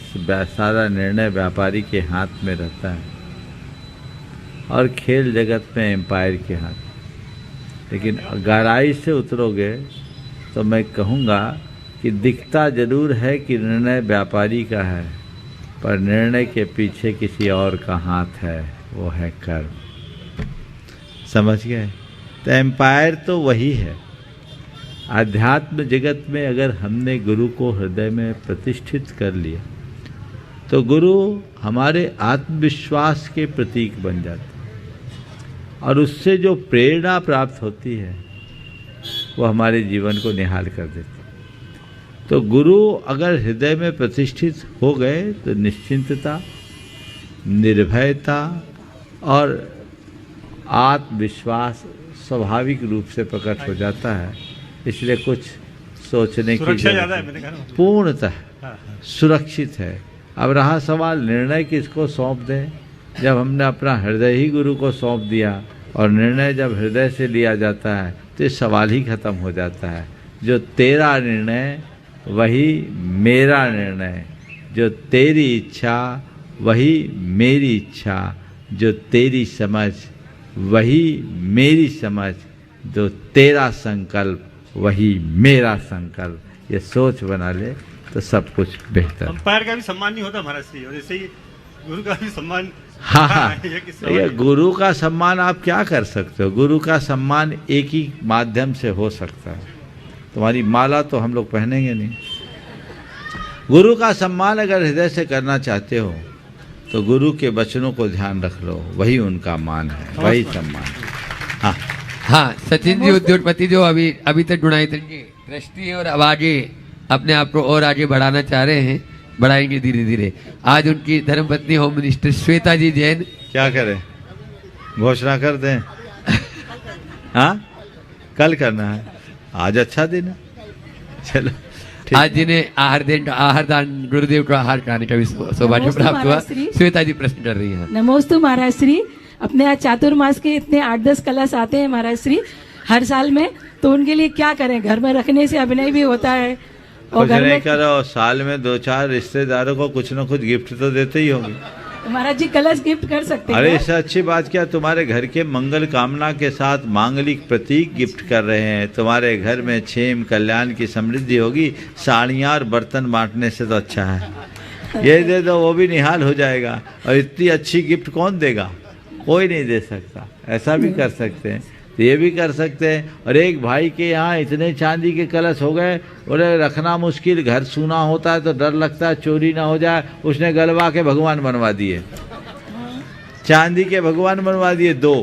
सारा निर्णय व्यापारी के हाथ में रहता है और खेल जगत में एम्पायर के हाथ, लेकिन गहराई से उतरोगे तो मैं कहूँगा कि दिखता जरूर है कि निर्णय व्यापारी का है पर निर्णय के पीछे किसी और का हाथ है, वो है कर्म। समझ गए? तो एम्पायर तो वही है। आध्यात्म जगत में अगर हमने गुरु को हृदय में प्रतिष्ठित कर लिया तो गुरु हमारे आत्मविश्वास के प्रतीक बन जाते और उससे जो प्रेरणा प्राप्त होती है वो हमारे जीवन को निहाल कर देती। तो गुरु अगर हृदय में प्रतिष्ठित हो गए तो निश्चिंतता, निर्भयता और आत्मविश्वास स्वाभाविक रूप से प्रकट हो जाता है। इसलिए कुछ सोचने की जरूरत नहीं, पूर्णतः सुरक्षित है। अब रहा सवाल निर्णय किसको सौंप दें। जब हमने अपना हृदय ही गुरु को सौंप दिया और निर्णय जब हृदय से लिया जाता है तो ये सवाल ही खत्म हो जाता है। जो तेरा निर्णय वही मेरा निर्णय, जो तेरी इच्छा वही मेरी इच्छा, जो तेरी समझ वही मेरी समझ, जो तेरा संकल्प वही मेरा संकल्प। ये सोच बना ले तो सब कुछ बेहतर। अंपायर का भी सम्मान नहीं होता महाराज श्री, और ऐसे ही गुरु का भी सम्मान। हाँ, ये गुरु का सम्मान आप क्या कर सकते हो? गुरु का सम्मान एक ही माध्यम से हो सकता है। तुम्हारी माला तो हम लोग पहनेंगे नहीं। गुरु का सम्मान अगर हृदय से करना चाहते हो तो गुरु के वचनों को ध्यान रख लो, वही उनका मान है, वही सम्मान है। हाँ हाँ, सचिन जी उद्योगपति जो अभी तक गुणायतन की ट्रस्टी है और अब आगे अपने आप को और आगे बढ़ाना चाह रहे हैं, बढ़ाएंगे धीरे धीरे। आज उनकी धर्मपत्नी होम मिनिस्टर श्वेता जी जैन क्या करें, घोषणा कर दें? हाँ, कल करना है, आज अच्छा दिन है। चलो, आज जिन्हें आहार दान गुरुदेव को आहार कराने का भी सौभाग्य प्राप्त हुआ, श्वेता जी प्रश्न कर रही हैं। नमोस्तु महाराज श्री। अपने आज चातुर्मास के इतने 8-10 कलश आते हैं महाराज श्री हर साल में, तो उनके लिए क्या करें? घर में रखने से अभिनय भी होता है और घर में करो, साल में 2-4 रिश्तेदारों को कुछ न कुछ गिफ्ट तो देते ही होंगे। महाराज जी कलश गिफ्ट कर सकते हैं। अरे इससे अच्छी बात क्या, तुम्हारे घर के मंगल कामना के साथ मांगलिक प्रतीक गिफ्ट कर रहे हैं। तुम्हारे घर में क्षेम कल्याण की समृद्धि होगी। साड़ियाँ और बर्तन बांटने से तो अच्छा है ये दे दो, वो भी निहाल हो जाएगा। और इतनी अच्छी गिफ्ट कौन देगा? कोई नहीं दे सकता। ऐसा भी कर सकते हैं, तो ये भी कर सकते हैं। और एक भाई के यहाँ इतने चांदी के कलश हो गए, बोले रखना मुश्किल, घर सूना होता है तो डर लगता है चोरी ना हो जाए। उसने गलवा के भगवान बनवा दिए, चांदी के भगवान बनवा दिए 2।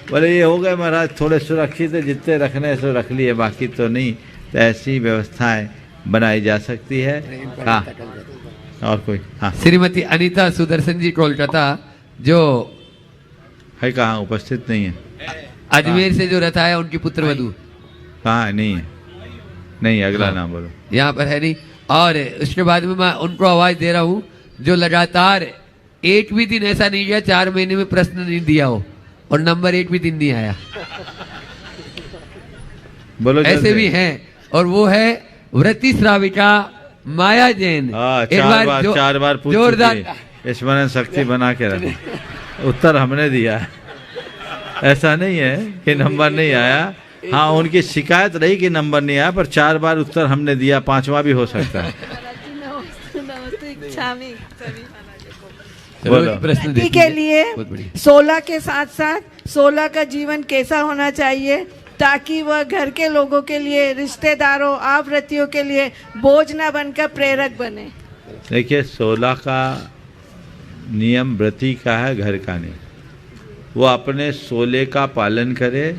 बोले ये हो गए महाराज थोड़े सुरक्षित है, जितने रखने से रख लिए, बाकी तो नहीं। तो ऐसी व्यवस्थाएं बनाई जा सकती है। हाँ, और कोई? हाँ, श्रीमती अनीता सुदर्शन जी कोलकाता जो है, कहाँ उपस्थित नहीं है? अजमेर से जो रहता है उनकी पुत्र वधू। कहाँ? नहीं है, नहीं, अगला नाम बोलो। यहाँ पर है नहीं। और उसके बाद में मैं उनको आवाज दे रहा हूँ जो लगातार एक भी दिन ऐसा नहीं गया 4 महीने में प्रश्न नहीं दिया हो और नंबर 1 भी दिन नहीं आया। बोलो, ऐसे भी हैं। और वो है व्रती श्राविका माया जैन। चार बार पूछ जोरदार चुके, स्मरण शक्ति बना के रखें। उत्तर हमने दिया है, ऐसा नहीं है कि नंबर नहीं आया। हाँ, उनकी शिकायत रही कि नंबर नहीं आया, पर 4 बार उत्तर हमने दिया, 5वां भी हो सकता है। प्रश्न के लिए 16 के साथ साथ 16 का जीवन कैसा होना चाहिए ताकि वह घर के लोगों के लिए, रिश्तेदारों, आवृत्तियों के लिए बोझ न बनकर प्रेरक बने। देखिए, 16 का नियम व्रती का है, घर का नहीं। वो अपने 16 का पालन करे,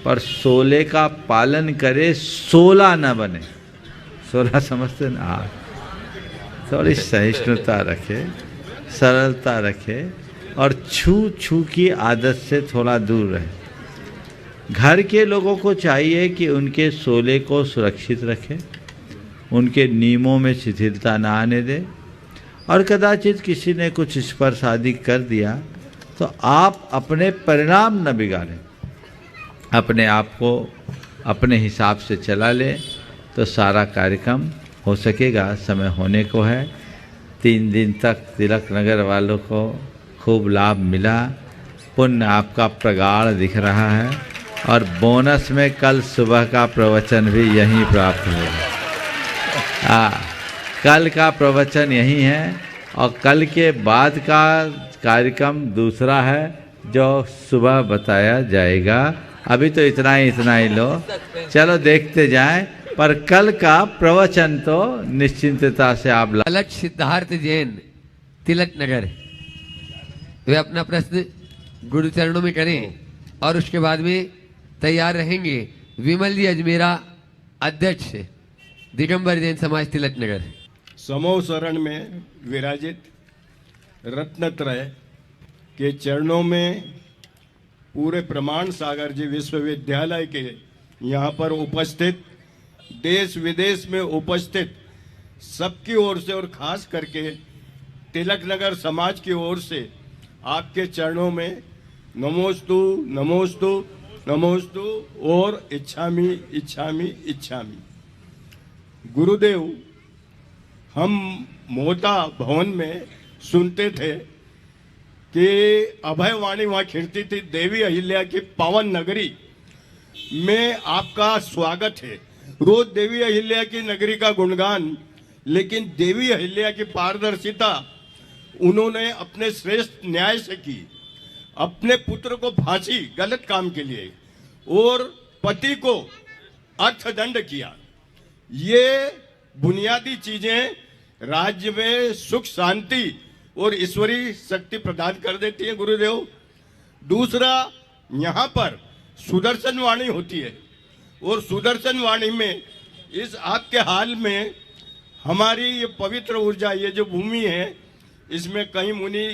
पर 16 का पालन करे, 16 न बने। 16 समझते ना? हाँ, थोड़ी सहिष्णुता रखे, सरलता रखे और छू की आदत से थोड़ा दूर रहे। घर के लोगों को चाहिए कि उनके 16 को सुरक्षित रखें, उनके नियमों में शिथिलता ना आने दें, और कदाचित किसी ने कुछ स्पर्श आदि कर दिया तो आप अपने परिणाम न बिगाड़ें, अपने आप को अपने हिसाब से चला लें तो सारा कार्यक्रम हो सकेगा। समय होने को है। 3 दिन तक तिलक नगर वालों को खूब लाभ मिला, पुण्य आपका प्रगाढ़ दिख रहा है, और बोनस में कल सुबह का प्रवचन भी यहीं प्राप्त होगा। कल का प्रवचन यही है, और कल के बाद का कार्यक्रम दूसरा है जो सुबह बताया जाएगा। अभी तो इतना ही लो, चलो देखते जाएं, पर कल का प्रवचन तो निश्चिंतता से आप अलग। सिद्धार्थ जैन, तिलक नगर, वे अपना प्रश्न गुरु चरणों में करें और उसके बाद में तैयार रहेंगे। विमल जी अजमेरा, अध्यक्ष दिगंबर जैन समाज, तिलक नगर। समूह शरण में विराजित रत्नत्रय के चरणों में पूरे प्रमाण सागर जी विश्वविद्यालय के यहाँ पर उपस्थित, देश विदेश में उपस्थित सबकी ओर से और खास करके तिलक नगर समाज की ओर से आपके चरणों में नमोस्तु नमोस्तु नमोस्तु और इच्छामि इच्छामि इच्छामि। गुरुदेव, हम मोहता भवन में सुनते थे कि अभयवाणी वहाँ खिड़ती थी, देवी अहिल्या की पावन नगरी में आपका स्वागत है। रोज देवी अहिल्या की नगरी का गुणगान, लेकिन देवी अहिल्या की पारदर्शिता उन्होंने अपने श्रेष्ठ न्याय से की। अपने पुत्र को फांसी गलत काम के लिए और पति को अर्थदंड किया। ये बुनियादी चीजें राज्य में सुख शांति और ईश्वरीय शक्ति प्रदान कर देती है गुरुदेव। दूसरा, यहाँ पर सुदर्शन वाणी होती है, और सुदर्शन वाणी में इस आपके हाल में हमारी ये पवित्र ऊर्जा, ये जो भूमि है, इसमें कहीं मुनि,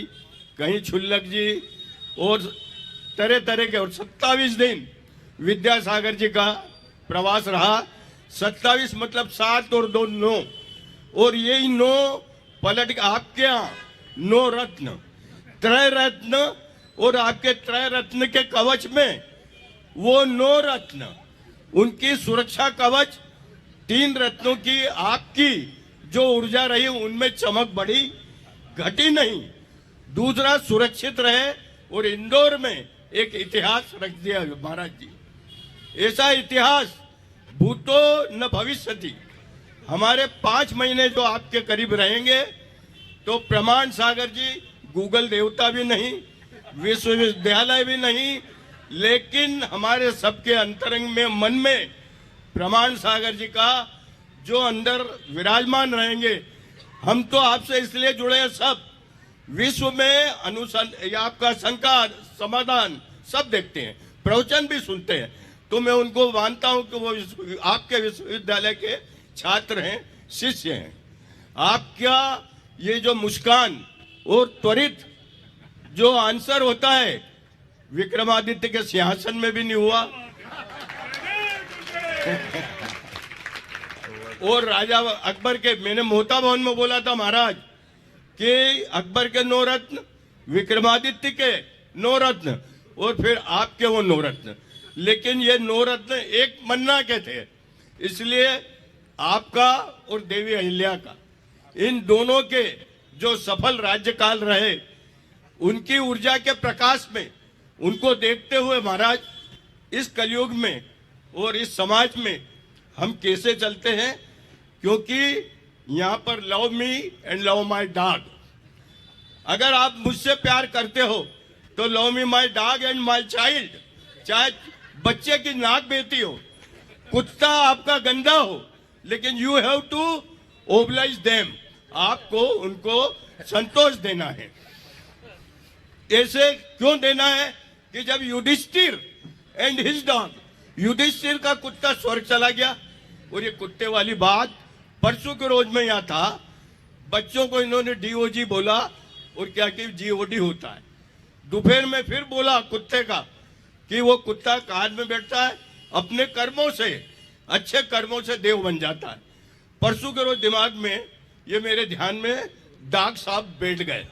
कहीं क्षुल्लक जी और तरह तरह के, और 27 दिन विद्यासागर जी का प्रवास रहा। 27 मतलब 7 और 2 9, और यही 9 पलट के आपके यहाँ 9 रत्न, त्रय रत्न, और आपके त्रय रत्न के कवच में वो 9 रत्न, उनकी सुरक्षा कवच 3 रत्नों की आपकी जो ऊर्जा रही उनमें चमक बढ़ी, घटी नहीं। दूसरा, सुरक्षित रहे, और इंदौर में एक इतिहास रख दिया महाराज जी। ऐसा इतिहास भूतो न भविष्यति। हमारे 5 महीने जो आपके करीब रहेंगे तो प्रमाण सागर जी गूगल देवता भी नहीं, विश्वविद्यालय भी नहीं, लेकिन हमारे सबके अंतरंग में, मन में प्रमाण सागर जी का जो अंदर विराजमान रहेंगे। हम तो आपसे इसलिए जुड़े हैं, सब विश्व में अनुसंधान, आपका शंका समाधान सब देखते हैं, प्रवचन भी सुनते हैं, तो मैं उनको मानता हूं कि वो आपके विश्वविद्यालय के छात्र हैं, शिष्य हैं। आपका ये जो मुस्कान और त्वरित जो आंसर होता है, विक्रमादित्य के सिंहासन में भी नहीं हुआ, और राजा अकबर के, मैंने मोहता भवन में बोला था महाराज कि अकबर के 9 रत्न, विक्रमादित्य के 9 रत्न, और फिर आपके वो 9 रत्न, लेकिन ये 9 रत्न एक मन्ना के थे। इसलिए आपका और देवी अहिल्या का, इन दोनों के जो सफल राज्यकाल रहे, उनकी ऊर्जा के प्रकाश में उनको देखते हुए महाराज इस कलयुग में और इस समाज में हम कैसे चलते हैं, क्योंकि यहाँ पर love me and love my dog, अगर आप मुझसे प्यार करते हो तो love me my dog and my child, चाहे बच्चे की नाक बेटी हो, कुत्ता आपका गंदा हो, लेकिन you have to oblige them, आपको उनको संतोष देना है। ऐसे क्यों देना है कि जब Yudhishthir and his dog, Yudhishthir का कुत्ता स्वर्ग चला गया, और ये कुत्ते वाली बात परसों के रोज में यहाँ था, बच्चों को इन्होंने डीओजी बोला और क्या कि जीओडी होता है। दोपहर में फिर बोला कुत्ते का कि वो कुत्ता कार में बैठता है, अपने कर्मों से, अच्छे कर्मों से देव बन जाता है। परसों के रोज दिमाग में ये मेरे ध्यान में डाग साहब बैठ गए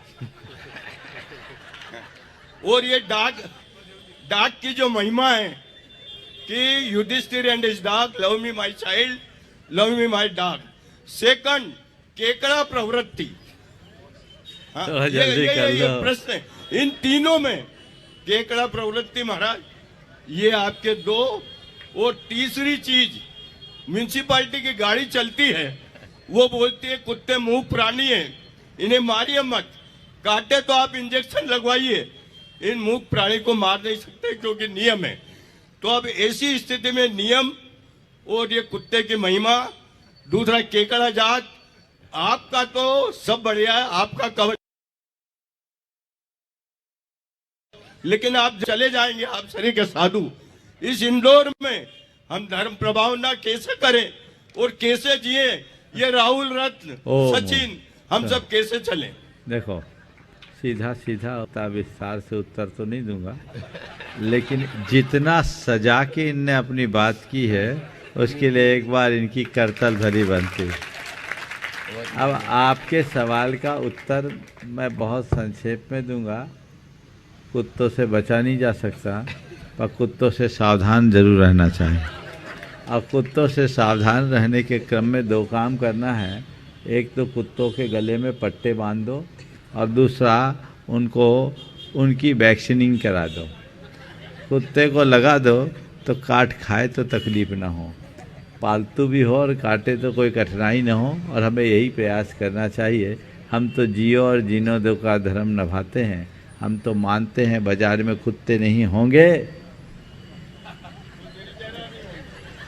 और ये डाग की जो महिमा है कि Yudhishthir and his dog, love me my child, love me my dog. Second, केकड़ा प्रवृत्ति, हाँ, ये प्रश्न है। इन तीनों में केकड़ा प्रवृत्ति महाराज, ये आपके दो। और तीसरी चीज, म्यूनिसिपालिटी की गाड़ी चलती है, वो बोलती है कुत्ते मूक प्राणी हैं, इन्हें मारिए मत, काटे तो आप इंजेक्शन लगवाइए, इन मूक प्राणी को मार नहीं सकते क्योंकि नियम है। तो अब ऐसी स्थिति में नियम और ये कुत्ते की महिमा, दूसरा केकड़ा जात, आपका तो सब बढ़िया है, आपका कवच, लेकिन आप चले जाएंगे, आप शरीर के साधु, इस इंदौर में हम धर्म प्रभाव ना कैसे करें और कैसे जिए, ये राहुल रत्न, सचिन, हम सब कैसे चलें? देखो, सीधा सीधा होता, विस्तार से उत्तर तो नहीं दूंगा, लेकिन जितना सजा के इनने अपनी बात की है उसके लिए एक बार इनकी करतल भरी बनती। अब आपके सवाल का उत्तर मैं बहुत संक्षेप में दूंगा। कुत्तों से बचा नहीं जा सकता, पर कुत्तों से सावधान जरूर रहना चाहिए। और कुत्तों से सावधान रहने के क्रम में दो काम करना है। एक तो कुत्तों के गले में पट्टे बांध दो, और दूसरा उनको उनकी वैक्सीनिंग करा दो। कुत्ते को लगा दो तो काट खाए तो तकलीफ ना हो, पालतू भी हो और काटे तो कोई कठिनाई ना हो। और हमें यही प्रयास करना चाहिए। हम तो जियो और जीनो दो का धर्म निभाते हैं। हम तो मानते हैं बाजार में कुत्ते नहीं होंगे,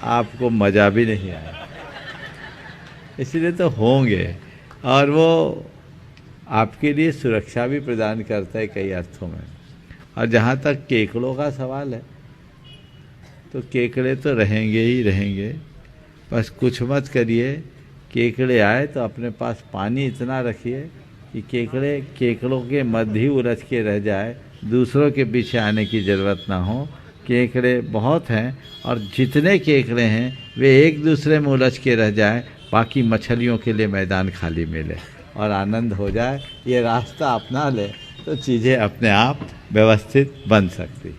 आपको मज़ा भी नहीं आया, इसलिए तो होंगे। और वो आपके लिए सुरक्षा भी प्रदान करता है कई अर्थों में। और जहाँ तक केकड़ों का सवाल है, तो केकड़े तो रहेंगे ही रहेंगे, बस कुछ मत करिए। केकड़े आए तो अपने पास पानी इतना रखिए कि केकड़ों के मध्य ही उलझ के रह जाए, दूसरों के पीछे आने की ज़रूरत ना हो। केकड़े बहुत हैं, और जितने केकड़े हैं वे एक दूसरे में उलझ के रह जाए, बाकी मछलियों के लिए मैदान खाली मिले और आनंद हो जाए। ये रास्ता अपना ले तो चीज़ें अपने आप व्यवस्थित बन सकती।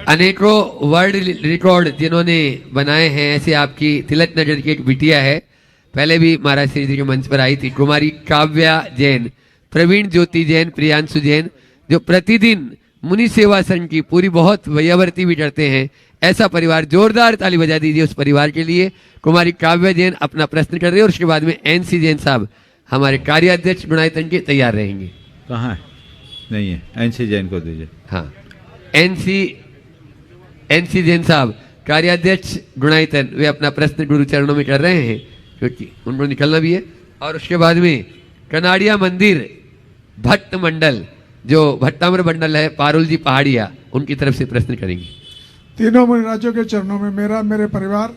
अनेकों वर्ल्ड रिकॉर्ड जिन्होंने बनाए हैं, ऐसे आपकी तिलक नजर की एक बिटिया है, पहले भी महाराज श्री जी के मंच पर आई थी, कुमारी काव्या जैन, प्रवीण ज्योति जैन, प्रियांशु जैन, जो प्रतिदिन मुनि सेवा संघ की पूरी बहुत वयावर्ती भी करते हैं। ऐसा परिवार, जोरदार ताली बजा दीजिए उस परिवार के लिए। कुमारी काव्या जैन अपना प्रश्न कर रहे हैं और उसके बाद में एनसी जैन साहब हमारे कार्याध्यक्ष गुणायतन के तैयार रहेंगे। कहाँ है? नहीं है, एनसी जैन को दीजिए। हाँ, एनसी जैन साहब कार्याध्यक्ष गुणायतन, वे अपना प्रश्न गुरु चरणों में कर रहे हैं क्योंकि उनको निकलना भी है। और उसके बाद में कनाड़िया मंदिर भट्ट मंडल, जो भट्टाम्र मंडल है, पारुल जी पहाड़िया, उनकी तरफ से प्रश्न करेंगे। तीनों मुनिराजों के चरणों में मेरा, मेरे परिवार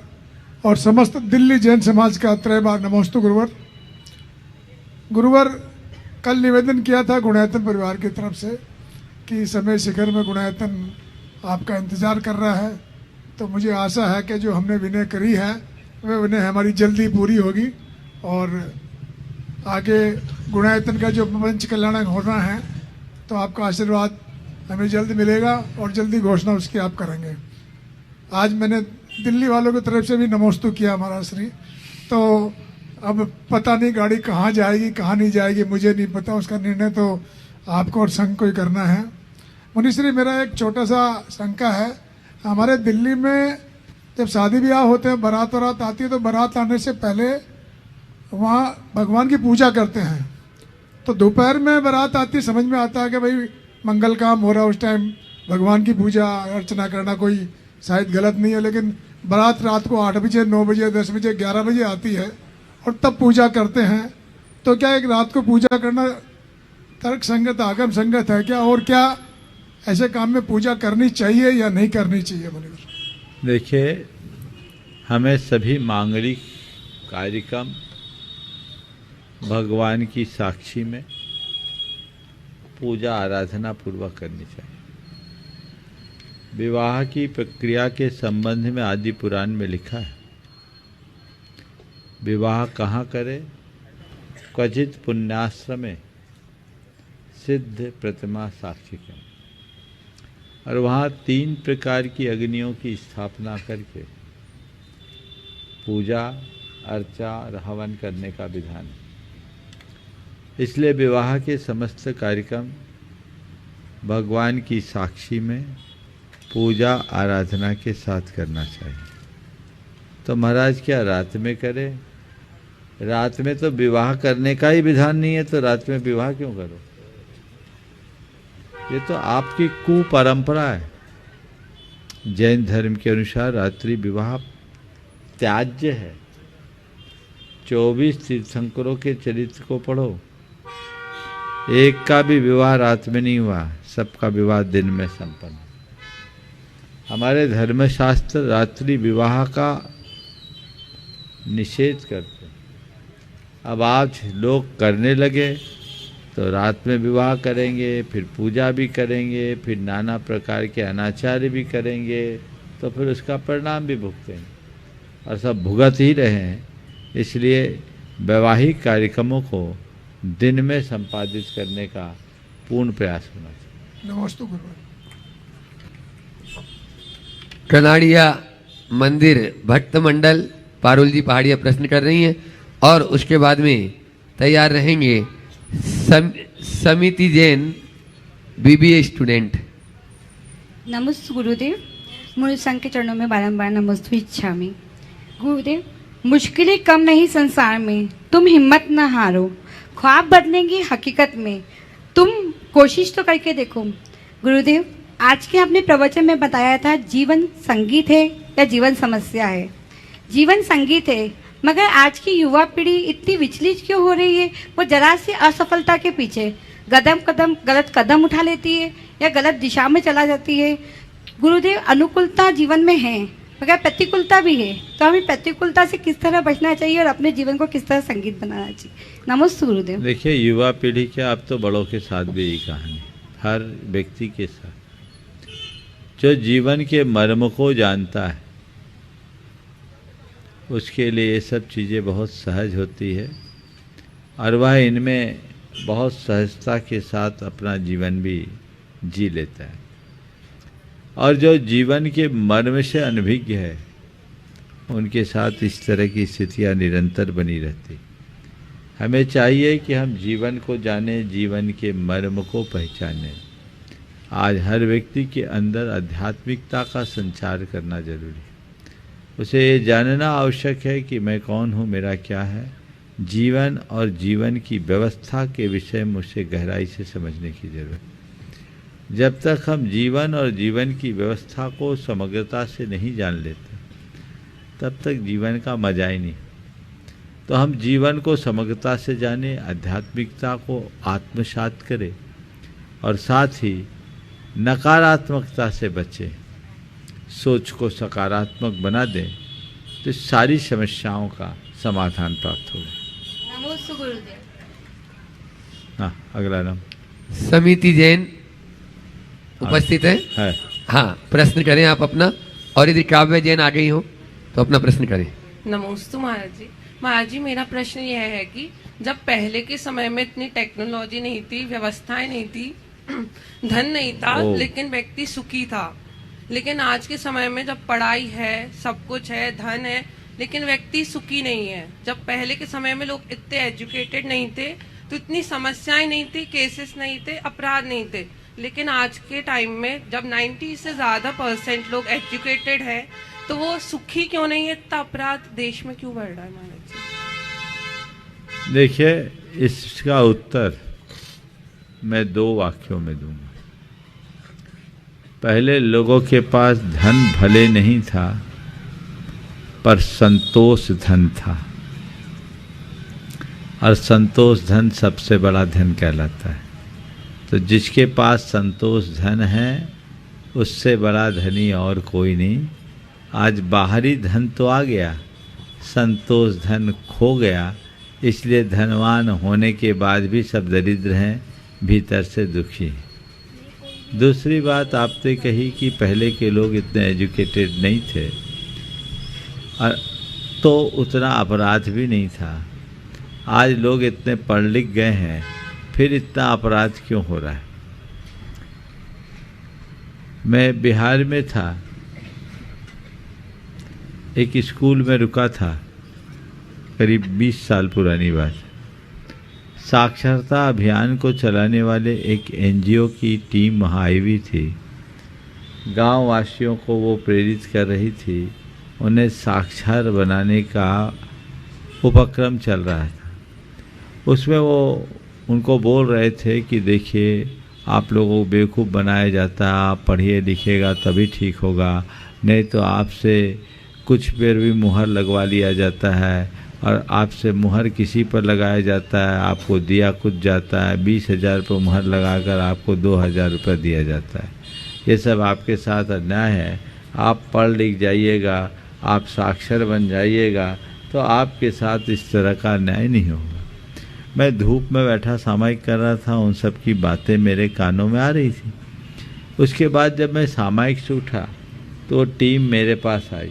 और समस्त दिल्ली जैन समाज का त्रय बार नमोस्तु गुरुवर। गुरुवर, कल निवेदन किया था गुणायतन परिवार की तरफ से कि समय शिखर में गुणायतन आपका इंतज़ार कर रहा है, तो मुझे आशा है कि जो हमने विनय करी है वह विनय हमारी जल्दी पूरी होगी और आगे गुणायतन का जो मंच कल्याण होना है तो आपका आशीर्वाद हमें जल्द मिलेगा और जल्दी घोषणा उसकी आप करेंगे। आज मैंने दिल्ली वालों की तरफ से भी नमोस्तु किया महाराज श्री। तो अब पता नहीं गाड़ी कहाँ जाएगी कहाँ नहीं जाएगी, मुझे नहीं पता, उसका निर्णय तो आपको और संघ को ही करना है। मुनिश्री, मेरा एक छोटा सा शंका है। हमारे दिल्ली में जब शादी ब्याह होते हैं, बारात वारात आती है, तो बारात आने से पहले वहाँ भगवान की पूजा करते हैं। तो दोपहर में बारात आती, समझ में आता है कि भाई मंगल काम हो रहा है, उस टाइम भगवान की पूजा अर्चना करना कोई शायद गलत नहीं है। लेकिन बारात रात को 8 बजे 9 बजे 10 बजे 11 बजे आती है और तब पूजा करते हैं। तो क्या एक रात को पूजा करना तर्क संगत आगम संगत है क्या? और क्या ऐसे काम में पूजा करनी चाहिए या नहीं करनी चाहिए? मुनिवर, देखिए, हमें सभी मांगलिक कार्यक्रम भगवान की साक्षी में पूजा आराधना पूर्वक करनी चाहिए। विवाह की प्रक्रिया के संबंध में आदि पुराण में लिखा है, विवाह कहाँ करे? क्वचित पुण्याश्रमे सिद्ध प्रतिमा साक्षी करें। और वहाँ 3 प्रकार की अग्नियों की स्थापना करके पूजा अर्चा और हवन करने का विधान है। इसलिए विवाह के समस्त कार्यक्रम भगवान की साक्षी में पूजा आराधना के साथ करना चाहिए। तो महाराज क्या रात में करे? रात में तो विवाह करने का ही विधान नहीं है, तो रात में विवाह क्यों करो? ये तो आपकी कुपरंपरा है। जैन धर्म के अनुसार रात्रि विवाह त्याज्य है। 24 तीर्थंकरों के चरित्र को पढ़ो, एक का भी विवाह रात में नहीं हुआ, सबका विवाह दिन में संपन्न। हमारे धर्मशास्त्र रात्रि विवाह का निषेध करते हैं। अब आज लोग करने लगे तो रात में विवाह करेंगे, फिर पूजा भी करेंगे, फिर नाना प्रकार के अनाचार्य भी करेंगे, तो फिर उसका परिणाम भी भुगतेंगे और सब भुगत ही रहे हैं। इसलिए वैवाहिक कार्यक्रमों को दिन में संपादित करने का पूर्ण प्रयास होना चाहिए। नमस्ते गुरुवर। कनाड़िया मंदिर भक्त मंडल पारुल जी पहाड़िया प्रश्न कर रही हैं और उसके बाद में तैयार रहेंगे समिति जैन बीबीए स्टूडेंट। नमस्ते गुरुदेव, मुझे संघ के चरणों में बारंबार नमस्ते इच्छामि। गुरुदेव, मुश्किलें कम नहीं संसार में, तुम हिम्मत न हारो, ख्वाब बदलेंगे हकीकत में, तुम कोशिश तो करके देखो। गुरुदेव, आज के आपने प्रवचन में बताया था जीवन संगीत है या जीवन समस्या है। जीवन संगीत है, मगर आज की युवा पीढ़ी इतनी विचलित क्यों हो रही है? वो जरा सी असफलता के पीछे गलत कदम उठा लेती है या गलत दिशा में चला जाती है। गुरुदेव, अनुकूलता जीवन में है मगर प्रतिकूलता भी है, तो हमें प्रतिकूलता से किस तरह बचना चाहिए और अपने जीवन को किस तरह संगीत बनाना चाहिए? नमस्ते गुरुदेव। देखिए, युवा पीढ़ी क्या, अब तो बड़ों के साथ भी यही कहानी, हर व्यक्ति के साथ जो जीवन के मर्म को जानता है उसके लिए ये सब चीज़ें बहुत सहज होती है और वह इनमें बहुत सहजता के साथ अपना जीवन भी जी लेता है। और जो जीवन के मर्म से अनभिज्ञ है उनके साथ इस तरह की स्थितियाँ निरंतर बनी रहती। हमें चाहिए कि हम जीवन को जानें, जीवन के मर्म को पहचानें। आज हर व्यक्ति के अंदर आध्यात्मिकता का संचार करना जरूरी है। उसे ये जानना आवश्यक है कि मैं कौन हूँ, मेरा क्या है। जीवन और जीवन की व्यवस्था के विषय में उसे गहराई से समझने की जरूरत है। जब तक हम जीवन और जीवन की व्यवस्था को समग्रता से नहीं जान लेते तब तक जीवन का मजा ही नहीं। तो हम जीवन को समग्रता से जाने, आध्यात्मिकता को आत्मसात करें और साथ ही नकारात्मकता से बचें, सोच को सकारात्मक बना दें, तो सारी समस्याओं का समाधान प्राप्त होगा। नमस्ते गुरुदेव। हाँ, अगला नाम समिति जैन उपस्थित है। हाँ, प्रश्न करें आप अपना, और यदि काव्य जैन आ गई हो तो अपना प्रश्न करें। नमस्ते महाराज जी। महाराज जी, मेरा प्रश्न यह है कि जब पहले के समय में इतनी टेक्नोलॉजी नहीं थी, व्यवस्थाएं नहीं थी, धन नहीं था, लेकिन व्यक्ति सुखी था, लेकिन आज के समय में जब पढ़ाई है, सब कुछ है, धन है, लेकिन व्यक्ति सुखी नहीं है। जब पहले के समय में लोग इतने एजुकेटेड नहीं थे तो इतनी समस्याएं नहीं थी, केसेस नहीं थे, अपराध नहीं थे। लेकिन आज के टाइम में जब 90 से ज्यादा % लोग एजुकेटेड है तो वो सुखी क्यों नहीं है? इतना अपराध देश में क्यों बढ़ रहा है महाराज जी? देखिए, इसका उत्तर मैं 2 वाक्यों में दूंगा। पहले लोगों के पास धन भले नहीं था, पर संतोष धन था, और संतोष धन सबसे बड़ा धन कहलाता है। तो जिसके पास संतोष धन है उससे बड़ा धनी और कोई नहीं। आज बाहरी धन तो आ गया, संतोष धन खो गया, इसलिए धनवान होने के बाद भी सब दरिद्र हैं, भीतर से दुखी। दूसरी बात आपने कही कि पहले के लोग इतने एजुकेटेड नहीं थे तो उतना अपराध भी नहीं था। आज लोग इतने पढ़ लिख गए हैं, फिर इतना अपराध क्यों हो रहा है? मैं बिहार में था, एक स्कूल में रुका था, करीब 20 साल पुरानी बात। साक्षरता अभियान को चलाने वाले एक NGO की टीम वहाँ आई हुई थी। गांव वासियों को वो प्रेरित कर रही थी, उन्हें साक्षर बनाने का उपक्रम चल रहा था। उसमें वो उनको बोल रहे थे कि देखिए, आप लोगों को बेवकूफ़ बनाया जाता है, आप पढ़िए लिखिएगा तभी ठीक होगा, नहीं तो आपसे कुछ पर भी मुहर लगवा लिया जाता है, और आपसे मुहर किसी पर लगाया जाता है, आपको दिया कुछ जाता है, 20,000 पर मुहर लगाकर आपको 2,000 रुपये दिया जाता है। ये सब आपके साथ अन्याय है। आप पढ़ लिख जाइएगा, आप साक्षर बन जाइएगा, तो आपके साथ इस तरह का अन्याय नहीं होगा। मैं धूप में बैठा सामायिक कर रहा था, उन सब की बातें मेरे कानों में आ रही थी। उसके बाद जब मैं सामायिक से उठा तो टीम मेरे पास आई,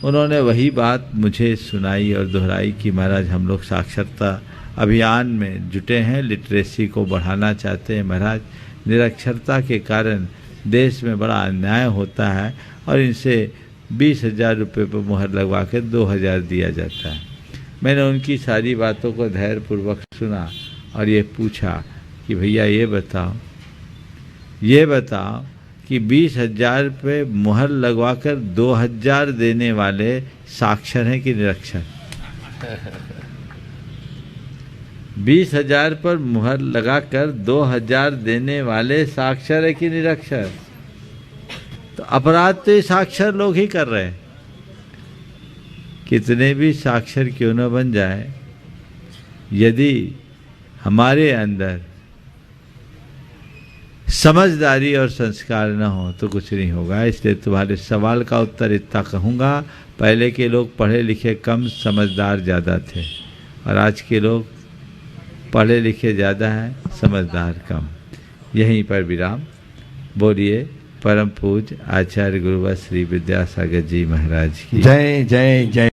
उन्होंने वही बात मुझे सुनाई और दोहराई कि महाराज, हम लोग साक्षरता अभियान में जुटे हैं, लिटरेसी को बढ़ाना चाहते हैं। महाराज, निरक्षरता के कारण देश में बड़ा अन्याय होता है और इनसे 20,000 रुपये पर मुहर लगवा के 2,000 दिया जाता है। मैंने उनकी सारी बातों को धैर्यपूर्वक सुना और ये पूछा कि भैया ये बताओ कि 20,000 पे मुहर लगवाकर 2,000 देने वाले साक्षर हैं कि निरक्षर? 20,000 पर मुहर लगाकर 2,000 देने वाले साक्षर है कि निरक्षर? तो अपराध तो ये साक्षर लोग ही कर रहे हैं। कितने भी साक्षर क्यों न बन जाए, यदि हमारे अंदर समझदारी और संस्कार न हो तो कुछ नहीं होगा। इसलिए तुम्हारे सवाल का उत्तर इतना कहूँगा, पहले के लोग पढ़े लिखे कम, समझदार ज़्यादा थे, और आज के लोग पढ़े लिखे ज़्यादा हैं, समझदार कम। यहीं पर विराम। बोलिए परम पूज्य आचार्य गुरुवर श्री विद्यासागर जी महाराज की जय जय जय।